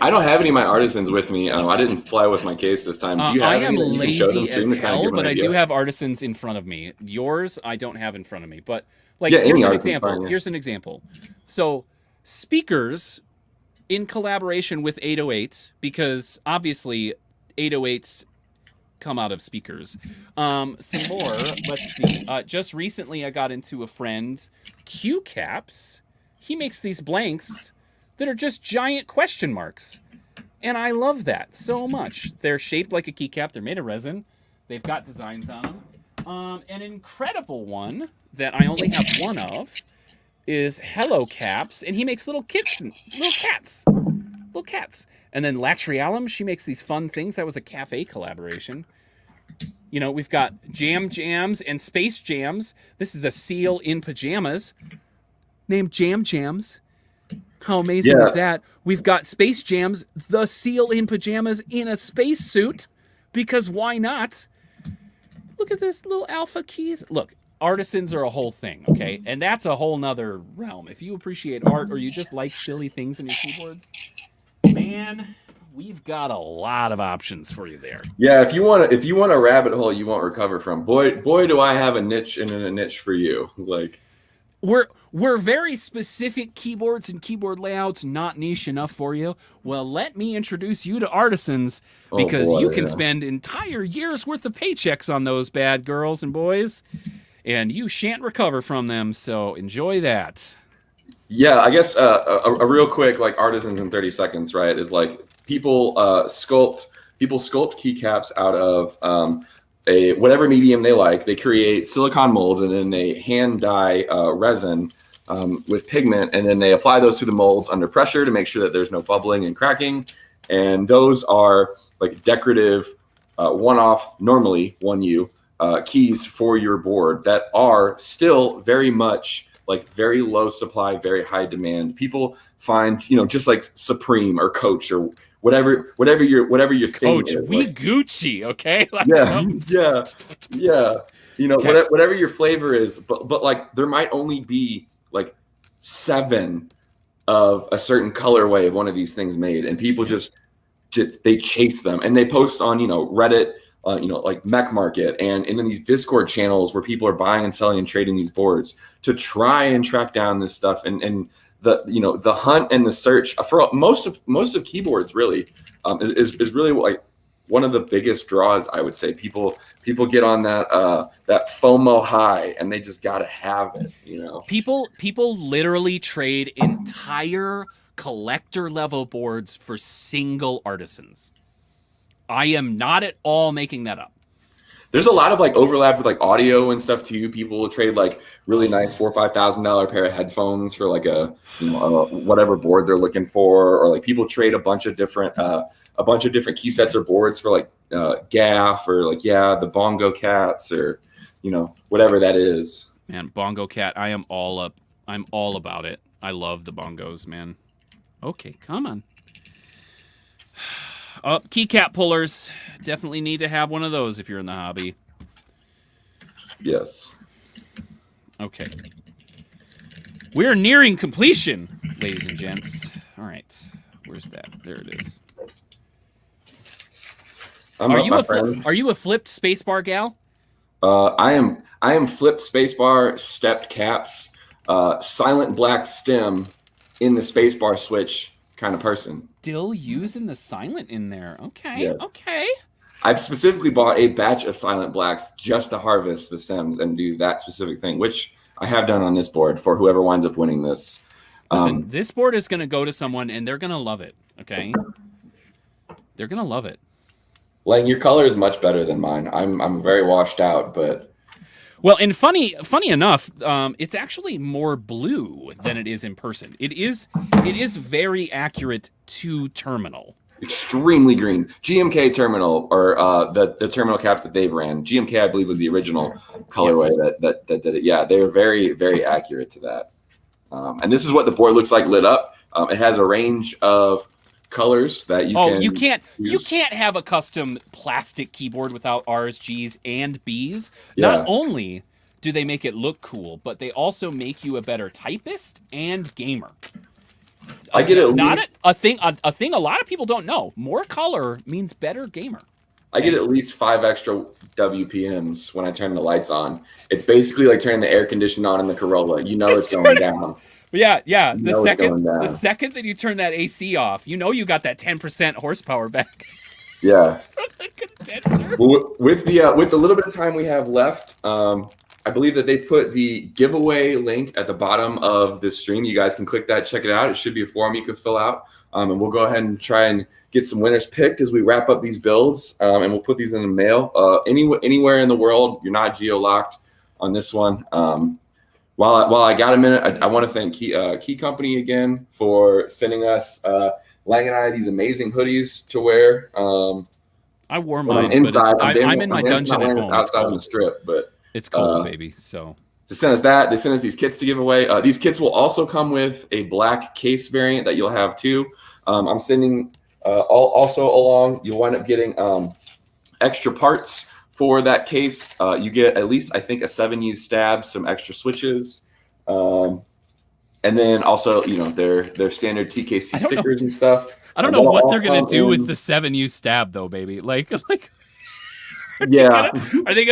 I don't have any of my artisans with me. I didn't fly with my case this time. Do you have I am any that you can show them lazy as to kind of hell, give an but I idea? do have artisans in front of me. Yours, I don't have in front of me. But like, Yeah, here's any an artisan's example. fine, yeah. Here's an example. So, speakers in collaboration with 808, because obviously 808s come out of speakers. Some more. Let's see. Just recently, I got into a friend, Q Caps. He makes these blanks that are just giant question marks. And I love that so much. They're shaped like a keycap. They're made of resin. They've got designs on them. An incredible one that I only have one of is Hello Caps. And he makes little kits and little cats. Little cats. And then Latrialum, she makes these fun things. That was a cafe collaboration. You know, we've got Jam Jams and Space Jams. This is a seal in pajamas named Jam Jams. How amazing is that? We've got Space Jams, the seal in pajamas in a spacesuit, because why not? Look at this little alpha keys. Look, artisans are a whole thing, okay? And that's a whole nother realm. If you appreciate art or you just like silly things in your keyboards, man, we've got a lot of options for you there. Yeah, if you want a rabbit hole you won't recover from, boy, do I have a niche and a niche for you. Like, we're very specific keyboards and keyboard layouts, not niche enough for you. Well, let me introduce you to artisans, because you can spend entire years worth of paychecks on those bad girls and boys, and you shan't recover from them. So enjoy that. Yeah, I guess a real quick, like, artisans in 30 seconds, right, is like people sculpt keycaps out of whatever medium they like. They create silicon molds, and then they hand dye resin with pigment, and then they apply those to the molds under pressure to make sure that there's no bubbling and cracking. And those are like decorative, one-off, normally 1U keys for your board that are still very much like very low supply, very high demand. People find, just like Supreme or Coach or whatever your thing Coach, is. we Like, Gucci, okay? Like, yeah. Okay. Whatever your flavor is, but like there might only be like 7 of a certain colorway of one of these things made, and people just they chase them, and they post on Reddit, like Mech Market, and in these Discord channels where people are buying and selling and trading these boards to try and track down this stuff, and the hunt and the search for most of keyboards really is really like one of the biggest draws, I would say. People get on that FOMO high, and they just got to have it, People literally trade entire collector level boards for single artisans. I am not at all making that up. There's a lot of like overlap with like audio and stuff too. People will trade like really nice $4,000 or $5,000 pair of headphones for like a whatever board they're looking for, or like people trade a bunch of different key sets or boards for like gaff or like the bongo cats or whatever that is. Man, bongo cat, I'm all about it. I love the bongos, man. Okay, come on. Keycap pullers. Definitely need to have one of those if you're in the hobby. Yes. Okay. We're nearing completion, ladies and gents. All right. Where's that? There it is. Are you a flipped spacebar gal? I am flipped spacebar, stepped caps, silent black stem in the spacebar switch kind of person. Still using the silent in there. Okay. Yes. Okay. I've specifically bought a batch of silent blacks just to harvest the stems and do that specific thing, which I have done on this board for whoever winds up winning this. Listen, this board is going to go to someone, and they're going to love it. Okay. They're going to love it. Lang, your color is much better than mine. I'm very washed out, but well, and funny enough, it's actually more blue than it is in person. It is very accurate to terminal. extremely green. GMK terminal, or the terminal caps that they've ran. GMK, I believe, was the original colorway that did it. Yeah, they're very, very accurate to that. And this is what the board looks like lit up. It has a range of colors that you can. You can't have a custom plastic keyboard without R's, G's, and B's. Yeah. Not only do they make it look cool, but they also make you a better typist and gamer. I get at not least a thing a lot of people don't know. More color means better gamer. I get at least 5 extra WPMs when I turn the lights on. It's basically like turning the air conditioner on in the Corolla. You know it's going down. Yeah. You know The second that you turn that AC off, you know you got that 10% horsepower back. Yeah. Condenser. Well, with the little bit of time we have left, I believe that they put the giveaway link at the bottom of this stream. You guys can click that, check it out. It should be a form you can fill out. And we'll go ahead and try and get some winners picked as we wrap up these builds. And we'll put these in the mail. Anywhere in the world, you're not geo-locked on this one. While I got a minute, I want to thank Key Company again for sending us, Lang and I, these amazing hoodies to wear. I wore mine, but I'm in my dungeon at home. Outside on the strip, but it's cold, baby. So to send us that, they sent us these kits to give away. These kits will also come with a black case variant that you'll have too. I'm sending also along. You'll wind up getting extra parts for that case. You get at least, I think, a 7U stab, some extra switches, and then also, their standard TKC stickers and stuff. I don't know what they're gonna do with the 7U stab though, baby. Like. Yeah. Are they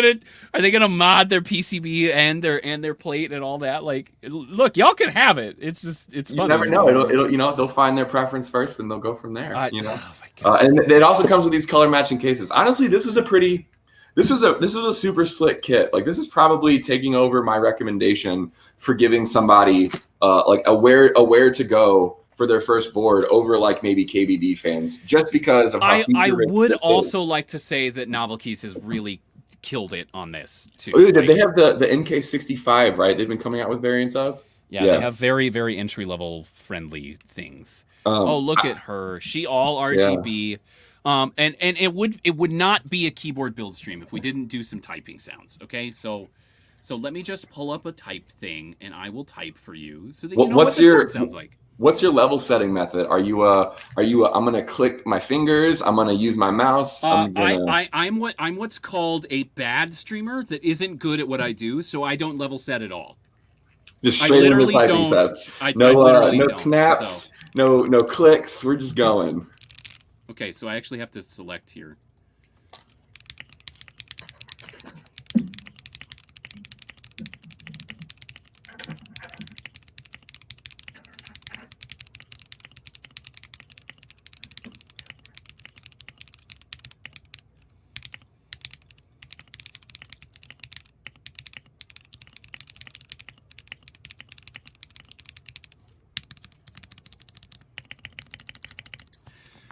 gonna mod their PCB and their plate and all that? Like, look, y'all can have it. It's funny. You never know. It'll they'll find their preference first and they'll go from there. Oh my God. And it also comes with these color matching cases. Honestly, this was a super slick kit. Like, this is probably taking over my recommendation for giving somebody like a where to go for their first board over like maybe KBD fans, just because of how I would also like to say that Novel Keys has really killed it on this too. Oh, they have the NK65, right? They've been coming out with variants of. Yeah, they have very, very entry level friendly things. Look at her. She all RGB. Yeah. And it would not be a keyboard build stream if we didn't do some typing sounds. Okay, so let me just pull up a type thing and I will type for you so that you know what the board sounds like. What's your level setting method? Are you I'm gonna click my fingers, I'm gonna use my mouse. I'm what's called a bad streamer that isn't good at what I do, so I don't level set at all. Just straight into typing test. No snaps, no clicks. We're just going. Okay, so I actually have to select here.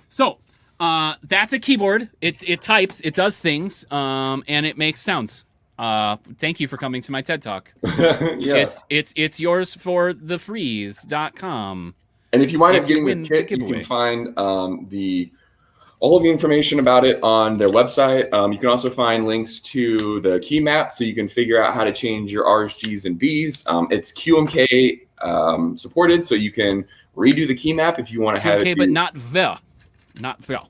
So, that's a keyboard. It types, it does things, and it makes sounds. Thank you for coming to my TED Talk. Yeah. It's yours for thefreeze.com. And if you wind up getting this kit, you can find all of the information about it on their website. You can also find links to the key map so you can figure out how to change your R's, G's, and B's. It's QMK supported, so you can redo the key map if you want to have it. QMK, but not VIA. Not VIA.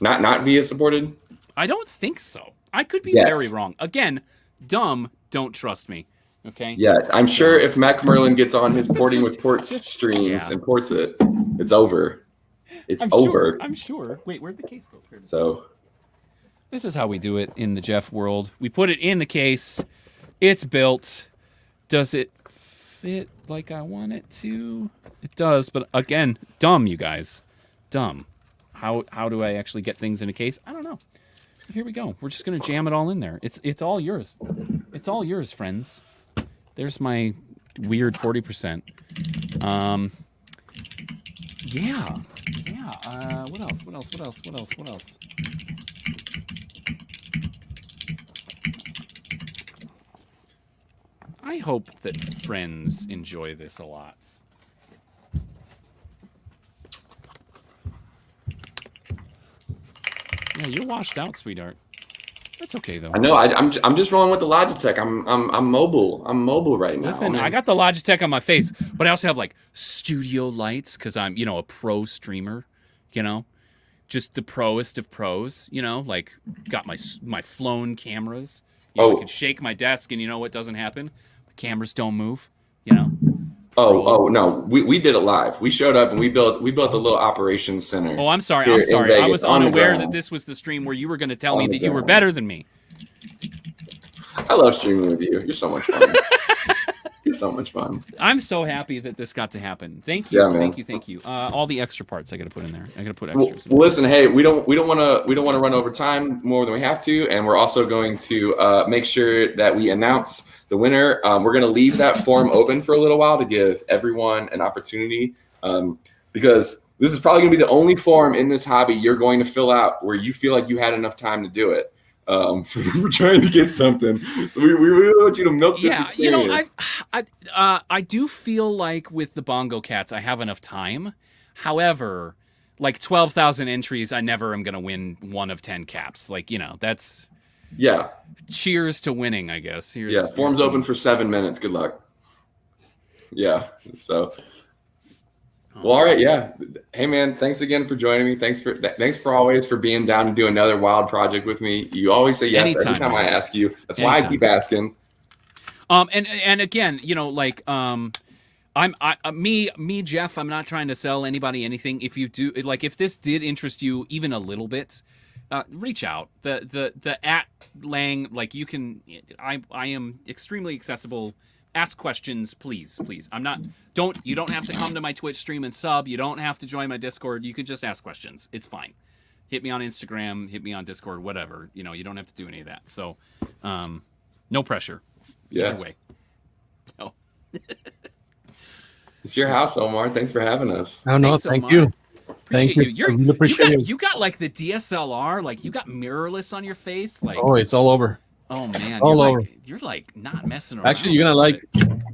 Not VIA supported? I don't think so. I could be very wrong. Again, dumb, don't trust me. Okay? Yeah, I'm sure if Mac Merlin gets on his porting with ports streams and ports it, it's over. It's over. I'm sure. Wait, where'd the case go? So this is how we do it in the Jeff world. We put it in the case. It's built. Does it fit like I want it to? It does, but again, dumb, you guys. Dumb. How do I actually get things in a case? I don't know. Here we go. We're just gonna jam it all in there. It's all yours. It's all yours, friends. There's my weird 40%. Yeah. What else? I hope that friends enjoy this a lot. Yeah, you're washed out, sweetheart. That's okay though. I know. I'm just rolling with the Logitech. I'm mobile. I'm mobile right now. Listen, man. I got the Logitech on my face, but I also have like studio lights because I'm, a pro streamer. Just the proest of pros. Like got my flown cameras. I can shake my desk, and you know what doesn't happen? The cameras don't move. Oh no, we did it live. We showed up and we built a little operations center. Oh, I'm sorry. in Vegas, I was unaware that ground. this was the stream where you were going to tell me that you were better than me. I love streaming with you. You're so much fun. You're so much fun. I'm so happy that this got to happen. Thank you. Yeah, man. Thank you. All the extra parts I got to put in there. I got to put extras. Well, listen, hey, we don't want to run over time more than we have to, and we're also going to make sure that we announce the winner. We're going to leave that form open for a little while to give everyone an opportunity, because this is probably going to be the only form in this hobby you're going to fill out where you feel like you had enough time to do it. For trying to get something, so we really want you to milk this experience. I do feel like with the Bongo Cats I have enough time. However, like 12,000 entries, I never am going to win 1 of 10 caps. That's cheers to winning, I guess. Form's open for 7 minutes. Good luck. Yeah. So. Well, all right, yeah. Hey, man, thanks again for joining me. Thanks for always for being down to do another wild project with me. You always say yes every time I ask you. That's why I keep asking. And again, me, Jeff. I'm not trying to sell anybody anything. If you do, if this did interest you even a little bit, reach out. The at Lang, you can. I am extremely accessible. Ask questions, please. You don't have to come to my Twitch stream and sub. You don't have to join my Discord. You can just ask questions. It's fine. Hit me on Instagram, hit me on Discord, whatever. You don't have to do any of that. So, no pressure. Either way. Oh. It's your house, Omar. Thanks for having us. Oh no, thank you. Appreciate you. you. I really appreciate it. You got the DSLR, you got mirrorless on your face. Oh, it's all over. Oh man, all over. You're not messing around. Actually, you're gonna like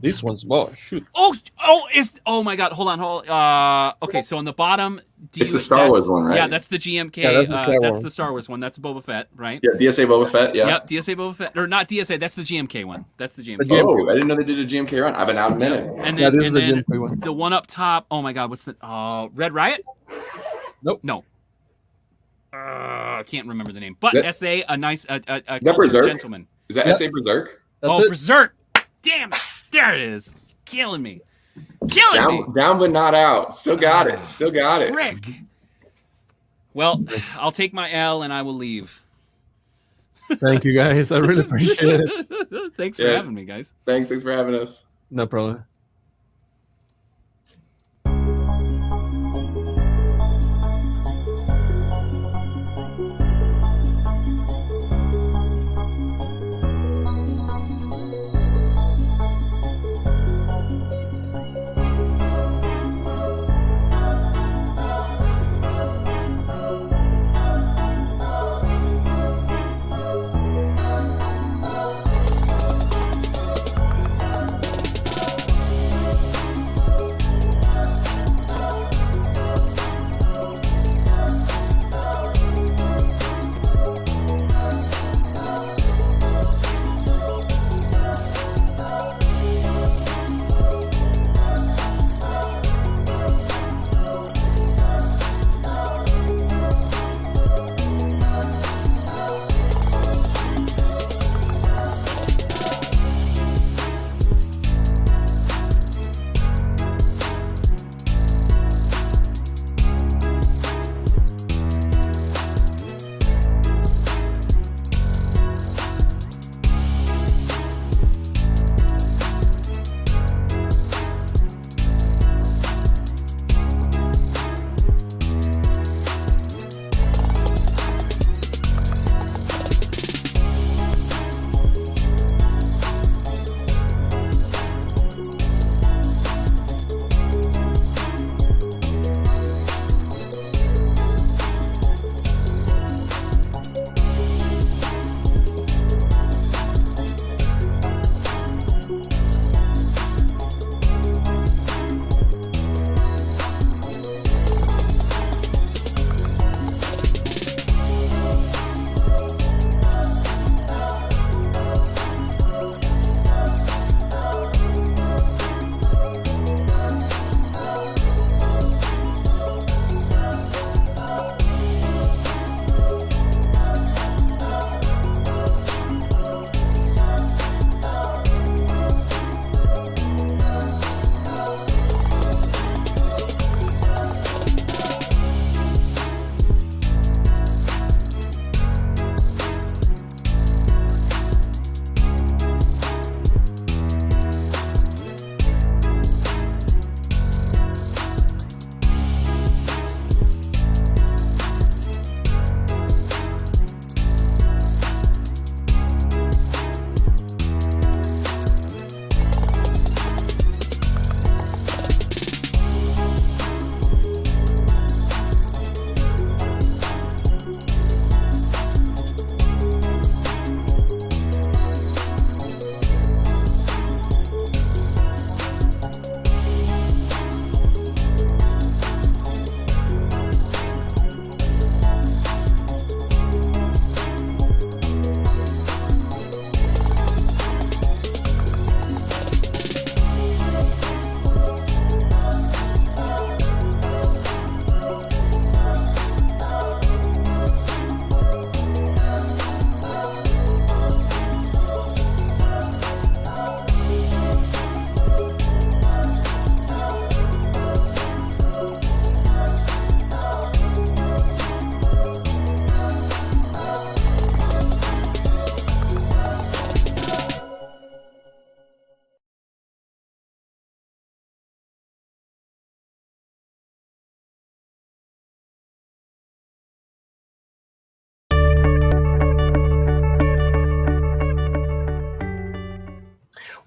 these ones. Oh shoot. Oh my God. Hold on. Okay, so on the bottom, it's the Star Wars one, right? Yeah, that's the GMK. Yeah, that's the Star Wars one. That's Boba Fett, right? Yeah, DSA Boba Fett. Yeah. Yep, DSA Boba Fett, or not DSA. That's the GMK one. That's the GMK. Oh, I didn't know they did a GMK run. I've been out a minute. And then, this is the GMK one. The one up top. Oh my God, what's the Red Riot? Nope. No. I can't remember the name, but SA, a nice, a gentleman. Is that SA Berserk? That's it. Berserk! Damn it! There it is. Killing me. Down but not out. Still got it. Rick. Well, I'll take my L and I will leave. Thank you, guys. I really appreciate it. Thanks for having me, guys. Thanks for having us. No problem.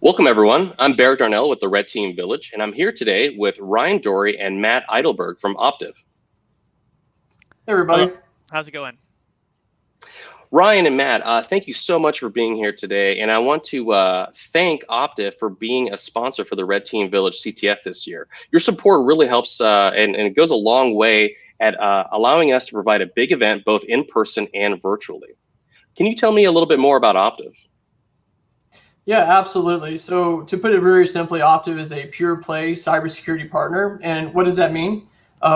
Welcome, everyone. I'm Barrett Darnell with the Red Team Village, and I'm here today with Ryan Dory and Matt Eidelberg from Optiv. Hey, everybody. Hello. How's it going? Ryan and Matt, thank you so much for being here today, and I want to thank Optiv for being a sponsor for the Red Team Village CTF this year. Your support really helps, and it goes a long way at allowing us to provide a big event both in person and virtually. Can you tell me a little bit more about Optiv? Yeah, absolutely. So to put it very simply, Optiv is a pure play cybersecurity partner. And what does that mean?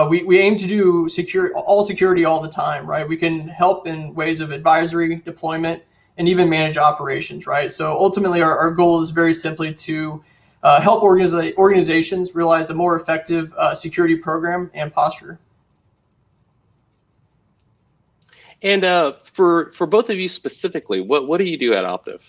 We aim to do all security all the time, right? We can help in ways of advisory, deployment, and even manage operations, right? So ultimately, our goal is very simply to help organizations realize a more effective security program and posture. And for both of you specifically, what do you do at Optiv?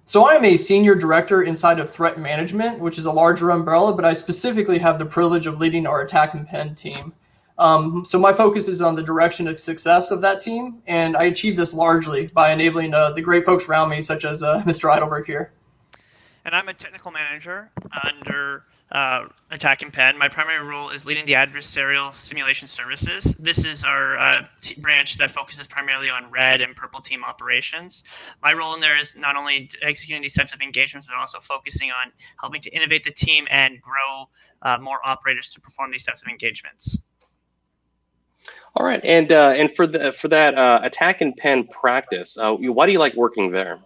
So I am a senior director inside of threat management, which is a larger umbrella, but I specifically have the privilege of leading our attack and pen team. So my focus is on the direction of success of that team, and I achieve this largely by enabling the great folks around me, such as Mr. Eidelberg here. And I'm a technical manager under Attack and Pen. My primary role is leading the adversarial simulation services. This is our branch that focuses primarily on red and purple team operations. My role in there is not only executing these types of engagements, but also focusing on helping to innovate the team and grow more operators to perform these types of engagements. All right, and for that Attack and Pen practice, why do you like working there?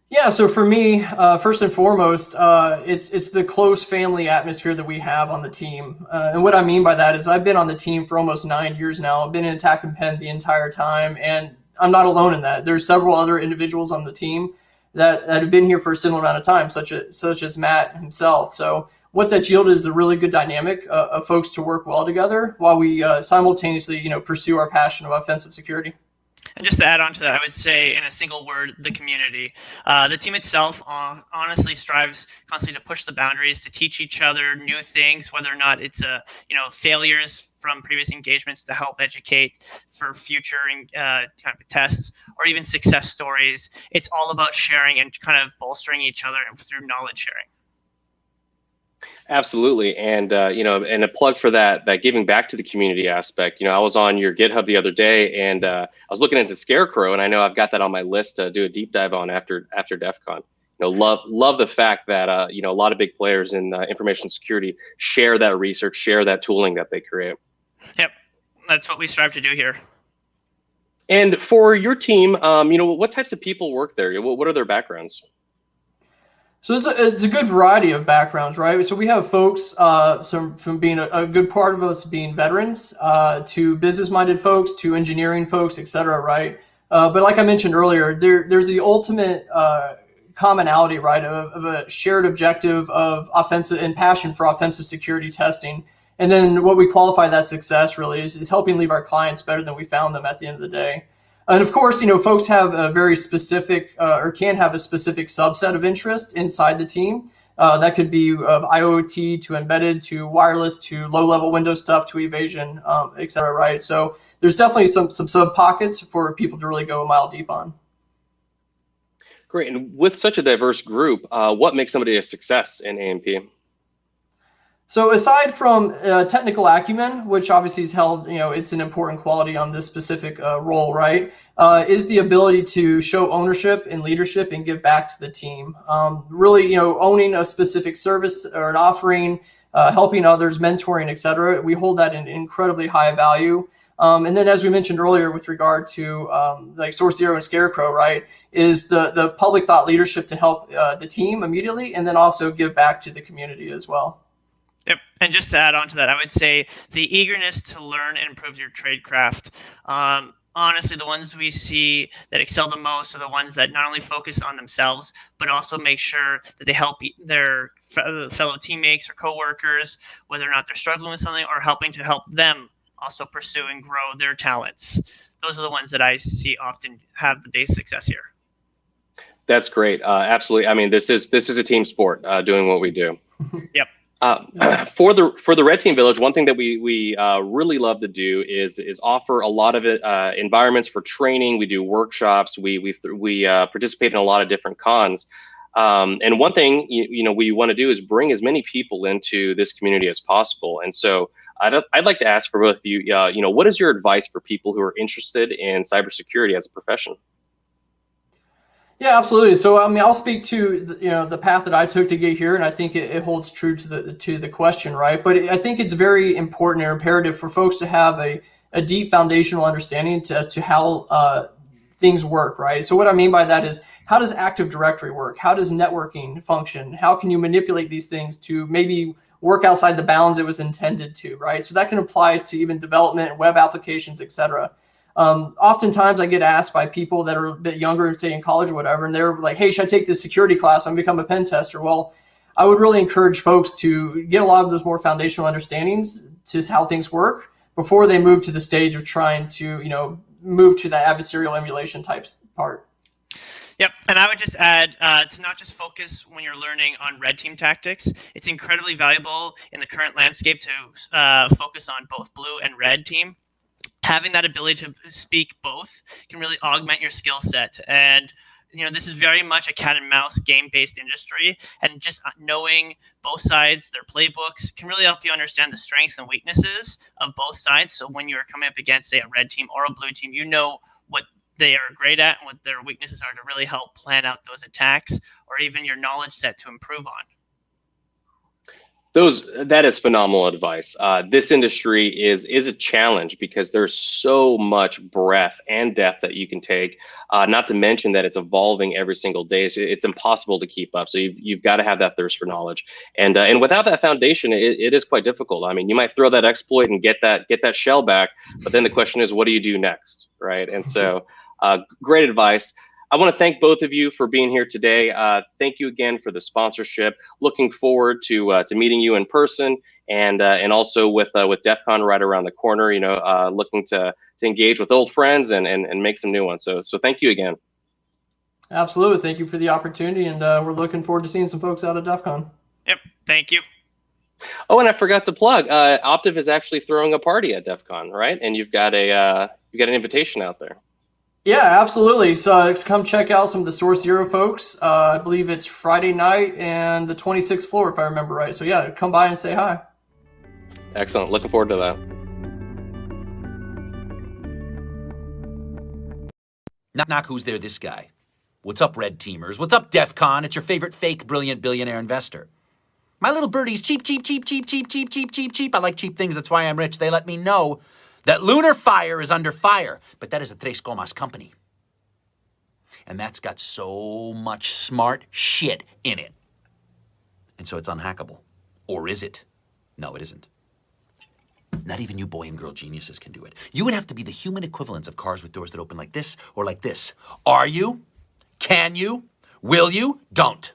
Yeah, so for me, first and foremost, it's the close family atmosphere that we have on the team. And what I mean by that is I've been on the team for almost 9 years now. I've been in Attack and Pen the entire time, and I'm not alone in that. There's several other individuals on the team that have been here for a similar amount of time, such as Matt himself. So what that's yielded is a really good dynamic of folks to work well together while we simultaneously, pursue our passion of offensive security. And just to add on to that, I would say in a single word, the community. The team itself honestly strives constantly to push the boundaries, to teach each other new things, whether or not it's failures from previous engagements to help educate for future kind of tests, or even success stories. It's all about sharing and kind of bolstering each other through knowledge sharing. Absolutely, and and a plug for that giving back to the community aspect. I was on your GitHub the other day, and I was looking into Scarecrow, and I know I've got that on my list to do a deep dive on after DEF CON. Love the fact that a lot of big players in information security share that research, share that tooling that they create. Yep, that's what we strive to do here. And for your team, what types of people work there? What are their backgrounds? So it's a good variety of backgrounds, right? So we have folks, some from being a good part of us being veterans, to business-minded folks, to engineering folks, et cetera, right? But like I mentioned earlier, there's the ultimate commonality, right, of a shared objective of offensive and passion for offensive security testing. And then what we qualify that success really is helping leave our clients better than we found them at the end of the day. And of course, folks have a very specific or can have a specific subset of interest inside the team. That could be IoT to embedded to wireless to low-level Windows stuff to evasion, et cetera, right? So there's definitely some sub-pockets for people to really go a mile deep on. Great. And with such a diverse group, what makes somebody a success in A&P? So aside from technical acumen, which obviously is held, it's an important quality on this specific role, right, is the ability to show ownership and leadership and give back to the team. Really, owning a specific service or an offering, helping others, mentoring, et cetera. We hold that in incredibly high value. And then, as we mentioned earlier, with regard to like Source Zero and Scarecrow, right, is the public thought leadership to help the team immediately, and then also give back to the community as well. Yep, and just to add on to that, I would say the eagerness to learn and improve your trade craft. Honestly, the ones we see that excel the most are the ones that not only focus on themselves, but also make sure that they help their fellow teammates or coworkers, whether or not they're struggling with something or helping to help them also pursue and grow their talents. Those are the ones that I see often have the base success here. That's great. Absolutely. I mean, this is a team sport, doing what we do. Yep. For the Red Team Village, one thing that we really love to do is offer a lot of environments for training. We do workshops. We participate in a lot of different cons. And one thing we want to do is bring as many people into this community as possible. And so I'd like to ask for both of you, what is your advice for people who are interested in cybersecurity as a profession? Yeah, absolutely. So I mean, I'll speak to the path that I took to get here, and I think it holds true to the question, right? But I think it's very important or imperative for folks to have a deep foundational understanding as to how things work, right? So what I mean by that is, how does Active Directory work? How does networking function? How can you manipulate these things to maybe work outside the bounds it was intended to, right? So that can apply to even development, web applications, etc. Oftentimes I get asked by people that are a bit younger, say in college or whatever, and they're like, hey, should I take this security class and become a pen tester? Well, I would really encourage folks to get a lot of those more foundational understandings to how things work before they move to the stage of trying to, move to that adversarial emulation type part. Yep, and I would just add to not just focus when you're learning on red team tactics. It's incredibly valuable in the current landscape to focus on both blue and red team. Having that ability to speak both can really augment your skill set. And, this is very much a cat and mouse game-based industry. And just knowing both sides, their playbooks, can really help you understand the strengths and weaknesses of both sides. So when you're coming up against, say, a red team or a blue team, you know what they are great at and what their weaknesses are to really help plan out those attacks, or even your knowledge set to improve on. That is phenomenal advice. This industry is a challenge because there's so much breadth and depth that you can take. Not to mention that it's evolving every single day. So it's impossible to keep up. So you've got to have that thirst for knowledge. And without that foundation, it is quite difficult. I mean, you might throw that exploit and get that shell back, but then the question is, what do you do next, right? And so, great advice. I want to thank both of you for being here today. Thank you again for the sponsorship. Looking forward to meeting you in person, and also with DEF CON right around the corner. Looking to engage with old friends and make some new ones. So thank you again. Absolutely, thank you for the opportunity, and we're looking forward to seeing some folks out at DEF CON. Yep, thank you. Oh, and I forgot to plug. Optiv is actually throwing a party at DEF CON, right? And you've got an invitation out there. Yeah, absolutely. So come check out some of the Source Zero folks. I believe it's Friday night and the 26th floor, if I remember right. So yeah, come by and say hi. Excellent. Looking forward to that. Knock, knock, who's there? This guy. What's up, red teamers? What's up, DEF CON? It's your favorite fake, brilliant billionaire investor. My little birdie's cheap, cheap, cheap, cheap, cheap, cheap, cheap, cheap, cheap. I like cheap things. That's why I'm rich. They let me know that Lunar Fire is under fire, but that is a Tres Comas company. And that's got so much smart shit in it. And so it's unhackable. Or is it? No, it isn't. Not even you boy and girl geniuses can do it. You would have to be the human equivalents of cars with doors that open like this or like this. Are you? Can you? Will you? Don't.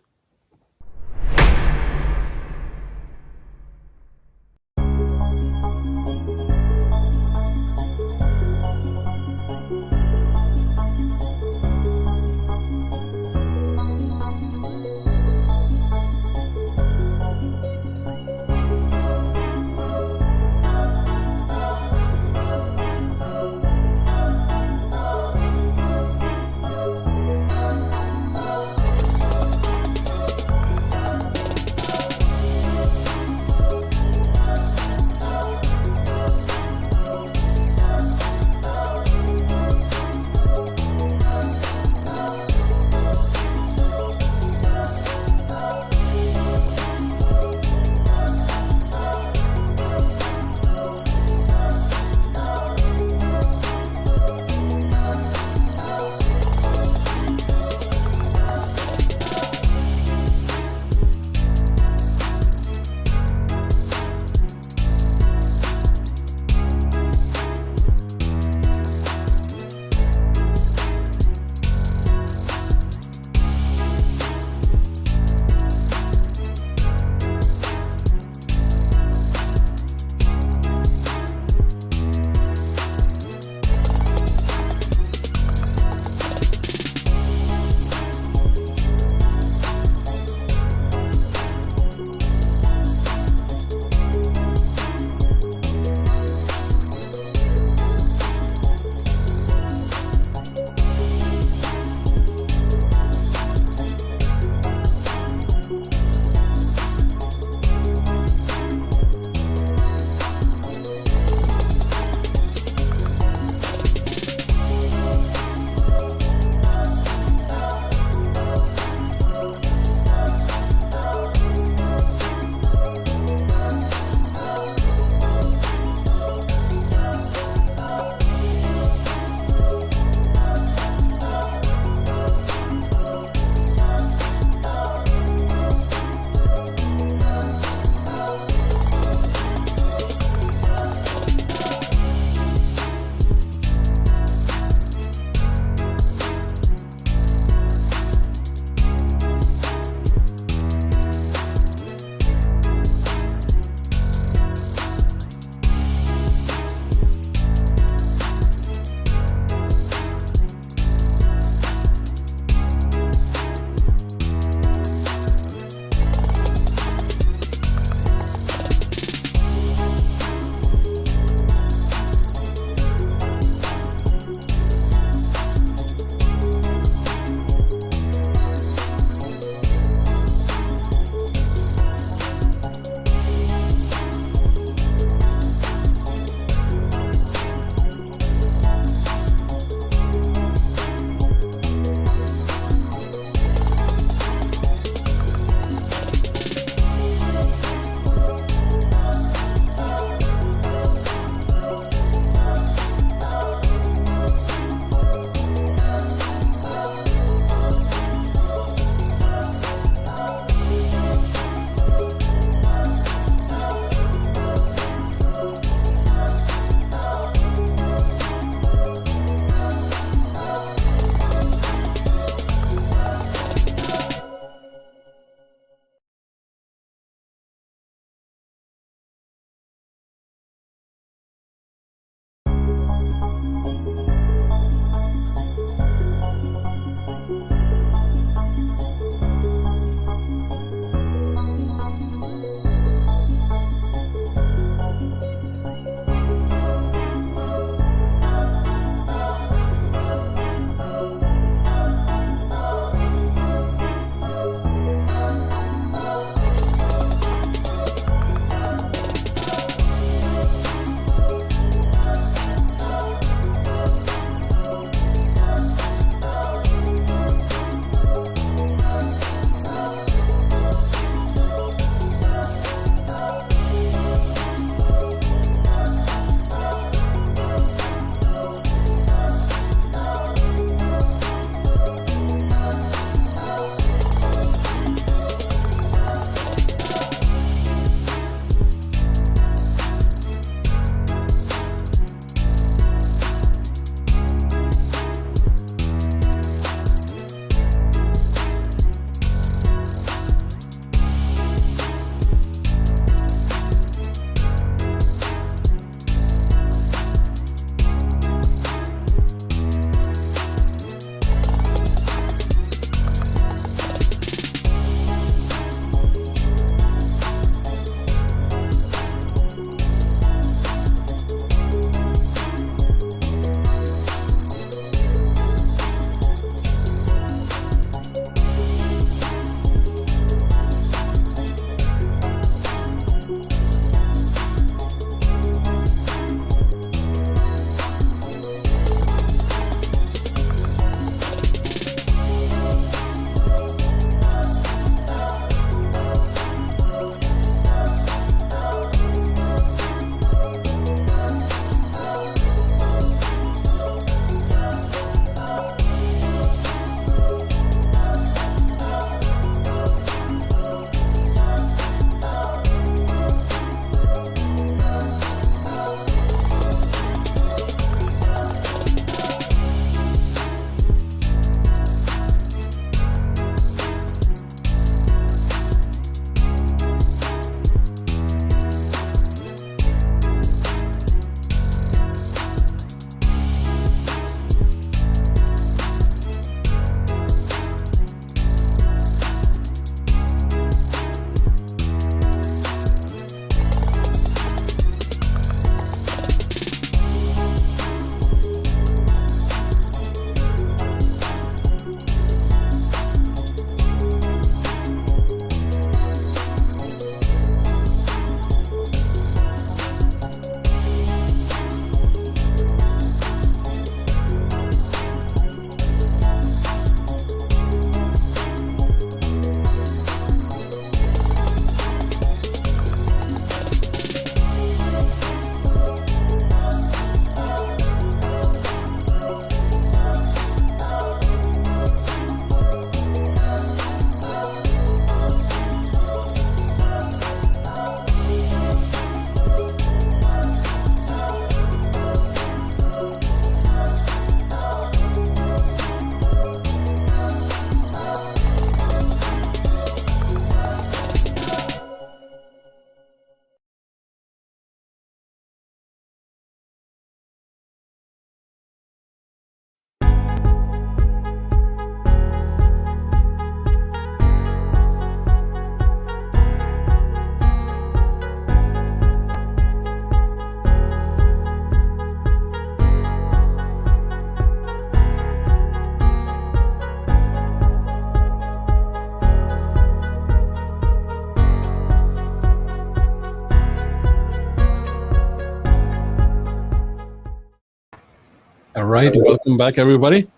All right, welcome back, everybody.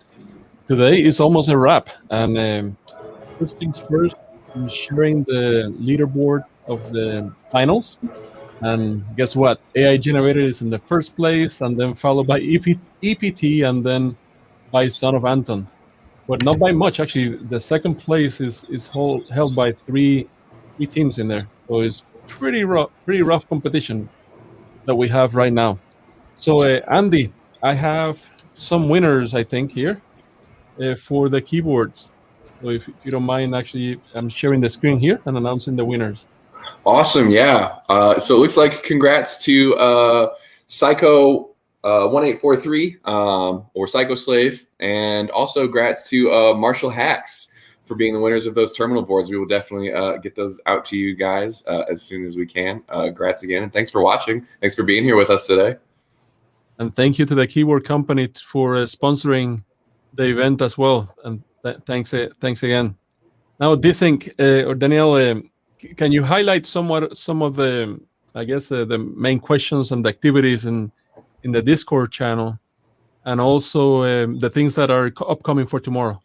Today is almost a wrap, and first things first, I'm sharing the leaderboard of the finals. And guess what? AI generated is in the first place, and then followed by EPT, and then by Son of Anton. But not by much, actually. The second place is held by three teams in there, so it's pretty rough competition that we have right now. So Andy, I have some winners, I think, here for the keyboards. So if you don't mind, actually, I'm sharing the screen here and announcing the winners. Awesome, yeah. So it looks like congrats to Psycho 1843 or Psycho Slave, and also grats to Marshall Hacks for being the winners of those terminal boards. We will definitely get those out to you guys as soon as we can. Grats again, and thanks for watching. Thanks for being here with us today. And thank you to the keyboard company for sponsoring the event as well. And thanks again. Now, Desync or Danielle, can you highlight some of the, I guess, the main questions and activities in the Discord channel, and also the things that are upcoming for tomorrow?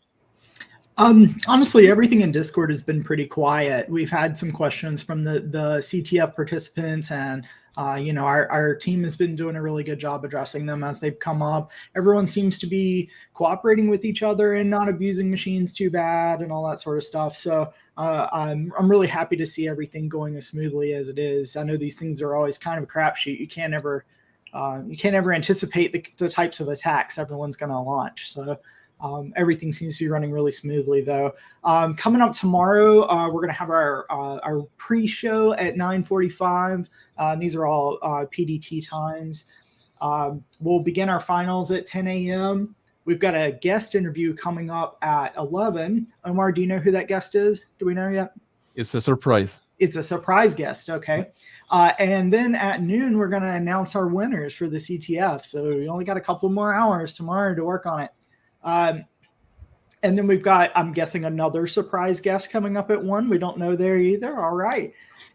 Honestly, everything in Discord has been pretty quiet. We've had some questions from the CTF participants, and our team has been doing a really good job addressing them as they've come up. Everyone seems to be cooperating with each other and not abusing machines too bad and all that sort of stuff. So I'm really happy to see everything going as smoothly as it is. I know these things are always kind of a crapshoot. You can't ever anticipate the types of attacks everyone's going to launch. So everything seems to be running really smoothly, though. Coming up tomorrow, we're going to have our pre-show at 9:45. These are all PDT times. We'll begin our finals at 10 a.m. We've got a guest interview coming up at 11. Omar, do you know who that guest is? Do we know yet? It's a surprise. It's a surprise guest. Okay. And then at noon, we're going to announce our winners for the CTF. So we only got a couple more hours tomorrow to work on it. And then we've got, I'm guessing, another surprise guest coming up at 1. We don't know there either. All right.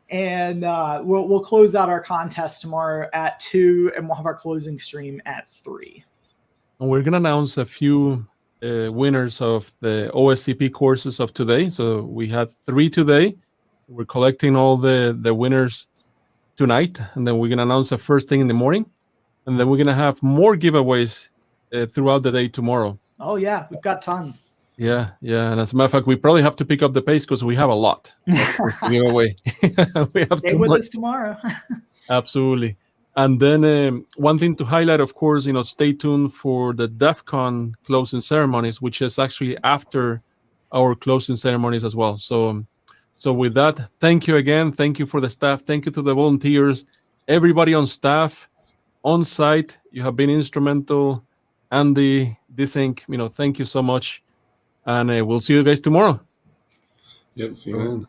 And we'll close out our contest tomorrow at 2, and we'll have our closing stream at 3. And we're going to announce a few winners of the OSCP courses of today. So we had 3 today. We're collecting all the winners tonight, and then we're going to announce the first thing in the morning. And then we're going to have more giveaways throughout the day tomorrow. Oh, yeah. We've got tons. Yeah. And as a matter of fact, we probably have to pick up the pace because we have a lot to give away. We have Stay with us tomorrow. Absolutely. And then one thing to highlight, of course, stay tuned for the DEF CON closing ceremonies, which is actually after our closing ceremonies as well. So with that, thank you again. Thank you for the staff. Thank you to the volunteers, everybody on staff, on site. You have been instrumental. Andy, Desync, thank you so much. And we'll see you guys tomorrow. Yep, see you then.